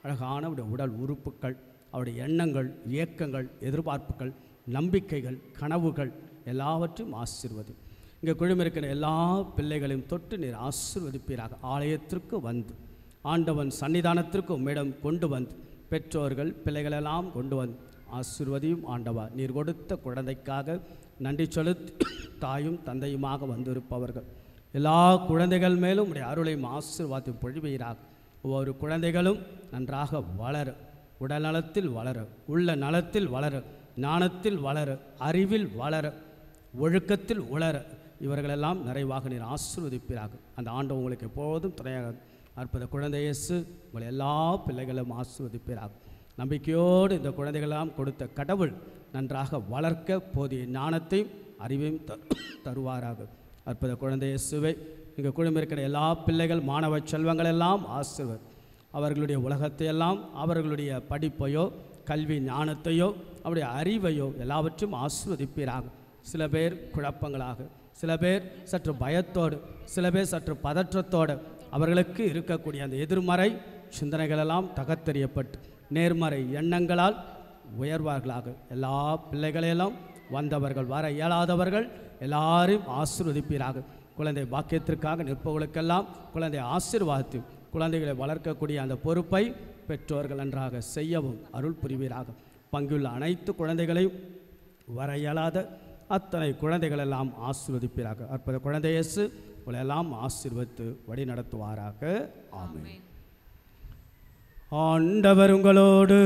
அழகான அவருடைய உடல் உறுப்புகள், அவருடைய எண்ணங்கள், இயக்கங்கள், எதிர்பார்ப்புகள், நம்பிக்கைகள், கனவுகள் எல்லாவற்றையும் ஆசீர்வதி. இங்கே குழுமிருக்கிற எல்லா பிள்ளைகளையும் தொட்டு நீர் ஆசீர்வதிப்பீராக. ஆலயத்திற்கு வந்து ஆண்டவன் சன்னிதானத்திற்கு உம்மிடம் கொண்டு வந்து பெற்றோர்கள் பிள்ளைகளெல்லாம் கொண்டு வந்து ஆசீர்வதியும். ஆண்டவா, நீர் கொடுத்த குழந்தைக்காக நன்றி செலுத்தி தாயும் தந்தையுமாக வந்திருப்பவர்கள் எல்லா குழந்தைகள் மேலும் உடைய அருளையும் ஆசீர்வாதத்தையும் பொழிவீராக. ஒவ்வொரு குழந்தைகளும் நன்றாக வளர, உடல் நலத்தில் வளர, உள்ள நலத்தில் வளர, ஞானத்தில் வளர, அறிவில் வளர, ஒழுக்கத்தில் உளர, இவர்களெல்லாம் நிறைவாக நீர் ஆசீர்வதிப்பீராக. அந்த ஆண்டு உங்களுக்கு எப்போதும் துணையாக அற்புத குழந்தை இயேசு உங்களை எல்லா பிள்ளைகளும் ஆசீர்வதிப்பீராக. நம்பிக்கையோடு இந்த குழந்தைகளெல்லாம் கொடுத்த கடவுள் நன்றாக வளர்க்க போதிய ஞானத்தையும் அறிவையும் தருவாராக. அற்புத குழந்தை இயேசுவை இங்கே குழுமிருக்கிற எல்லா பிள்ளைகள் மாணவ செல்வங்கள் எல்லாம் ஆசீர்வதி. அவர்களுடைய உலகத்தையெல்லாம், அவர்களுடைய படிப்பையோ கல்வி ஞானத்தையோ அவருடைய அறிவையோ எல்லாவற்றையும் ஆசீர்வதிப்பீராக. சில பேர் குழப்பங்களாக, சில பேர் சற்று பயத்தோடு, சில பேர் சற்று பதற்றத்தோடு அவர்களுக்கு இருக்கக்கூடிய அந்த எதிர்மறை சிந்தனைகளெல்லாம் தகர்த்தெறியப்பட்டு நேர்மறை எண்ணங்களால் உயர்வார்களாக. எல்லா பிள்ளைகளையெல்லாம் வந்தவர்கள் வர இயலாதவர்கள் எல்லாரையும் ஆசீர்வதிப்பீராக. குழந்தை பாக்கியத்திற்காக நிற்பவர்களுக்கெல்லாம் குழந்தை ஆசீர்வாதத்தையும் குழந்தைகளை வளர்க்கக்கூடிய அந்த பொறுப்பை பெற்றோர்கள் நன்றாக செய்யவும் அருள் புரிவீராக. பங்குள்ள அனைத்து குழந்தைகளையும் வர இயலாத அத்தனை குழந்தைகளெல்லாம் ஆசீர்வதிப்பீராக. அற்புத குழந்தை இயேசு உங்களெல்லாம் ஆசீர்வதித்து வழி நடத்துவாராக. ஆமென். ஆண்டவர் உங்களோடு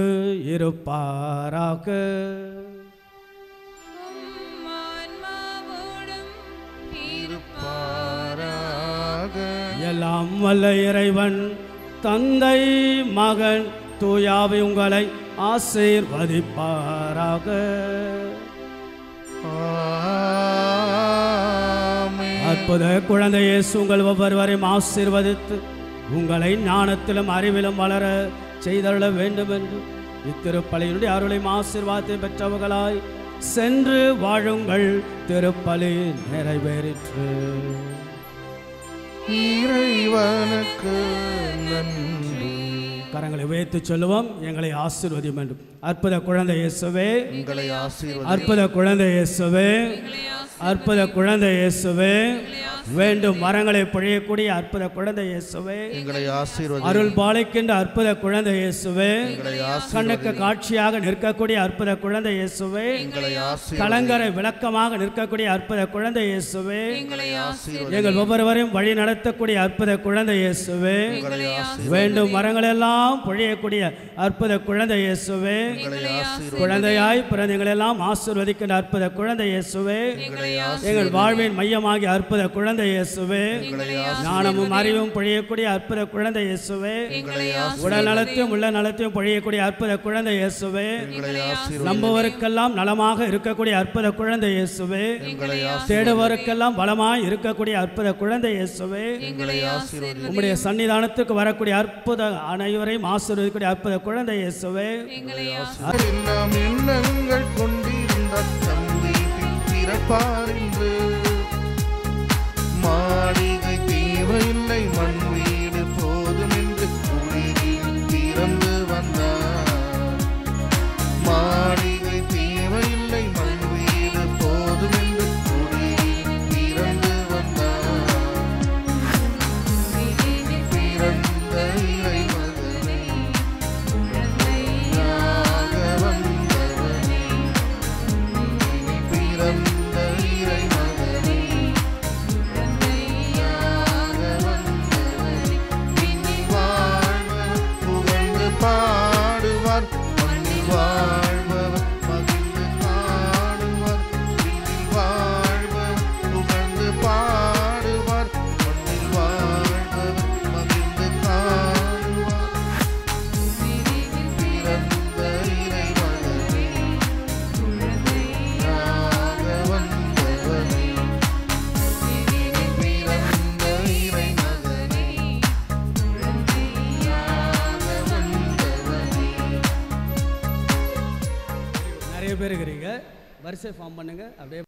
இருப்பாராக. எல்லாம் வல்ல இறைவன் தந்தை மகன் தூயாவி உங்களை ஆசீர்வதிப்பாராக. அற்புத குழந்தை இயேசு உங்கள் ஒவ்வொருவரையும் ஆசீர்வதித்து உங்களை ஞானத்திலும் அறிவிலும் வளர செய்தருள வேண்டும் என்று இத்திருப்பலியினுடைய அருளையும் ஆசீர்வாதத்தை பெற்றவர்களாய் சென்று வாழுங்கள். திருப்பலி நிறைவேறிற்று. இறைவனுக்கு நன்றி. கரங்களை உயர்த்தி சொல்லுவோம். எங்களை ஆசீர்வதியும் என்று. அற்புத குழந்தை இயேசுவே, எங்களை ஆசீர்வதி. அற்புத குழந்தை இயேசுவே, அற்புத குழந்தை இயேசுவே, வேண்டும் வரங்களை பொழியக்கூடிய அற்புத குழந்தை இயேசுவே, எங்களை ஆசீர்வதி. அருள் பாலிக்கின்ற அற்புத குழந்தை இயேசுவே, எங்களை ஆசீர்வதி. கண்ணுக்கு காட்சியாக நிற்கக்கூடிய அற்புத குழந்தை இயேசுவே, எங்களை ஆசீர்வதி. கலங்கரை விளக்கமாக நிற்கக்கூடிய அற்புத குழந்தை இயேசுவே, எங்களை ஆசீர்வதி. எங்கள் ஒவ்வொருவரையும் வழி நடத்தக்கூடிய அற்புத குழந்தை இயேசுவே, எங்களை ஆசீர்வதி. வேண்டும் வரங்கள் எல்லாம் பொழியக்கூடிய அற்புத குழந்தை இயேசுவே, எங்களை ஆசீர்வதி. குழந்தையாய் பிறந்தங்களெல்லாம் ஆசீர்வதிக்கின்ற அற்புத குழந்தை இயேசுவே, எங்கள் வாழ்வின் மையமாகிய அற்புத குழந்தை இயேசுவே, ஞானமும் அறிவும் பொழியக்கூடிய அற்புத குழந்தை இயேசுவே, உடல் நலத்தையும் உள்ள நலத்தையும் பொழியக்கூடிய அற்புத குழந்தை இயேசுவே, நம்புவருக்கெல்லாம் நலமாக இருக்கக்கூடிய அற்புத குழந்தை இயேசுவே, தேடுவருக்கெல்லாம் பலமாய் இருக்கக்கூடிய அற்புத குழந்தை இயேசுவே, உம்முடைய சன்னிதானத்துக்கு வரக்கூடிய அற்புத அனைவரையும் ஆசீர்வதிக்கக்கூடிய அற்புத குழந்தை இயேசுவே, எண்ணங்கள் கொண்டிருந்த தம்பி பிறப்பாரின்று மாளிகை தேவையில்லை மண் வீடு போதும் என்று குளிரில் திறந்து வந்தார். மாளிகை தேவையில்லை மண் வீடு போதும் என்று குளிரில் திறந்து வந்தார். பிறந்த இறை மகனே, குழந்தையாக வந்தவனே, பிறந்த இறை மகனே, பாடுவார் மண்ணில் வாழ்பவர் மகிழ்ந்து பாடுவார். விண்ணில் வாழ்பவர் புகழ்ந்து பாடுவார். மண்ணில் வாழ்பவர் மகிழ்ந்து பாடுவார். பிறந்த இறை மகனே, குழந்தையாக வந்தவனே, பிறந்த இறை மகனே, நிறைய பேர் இருக்கிறீங்க. வரிசை ஃபார்ம் பண்ணுங்க. அப்படியே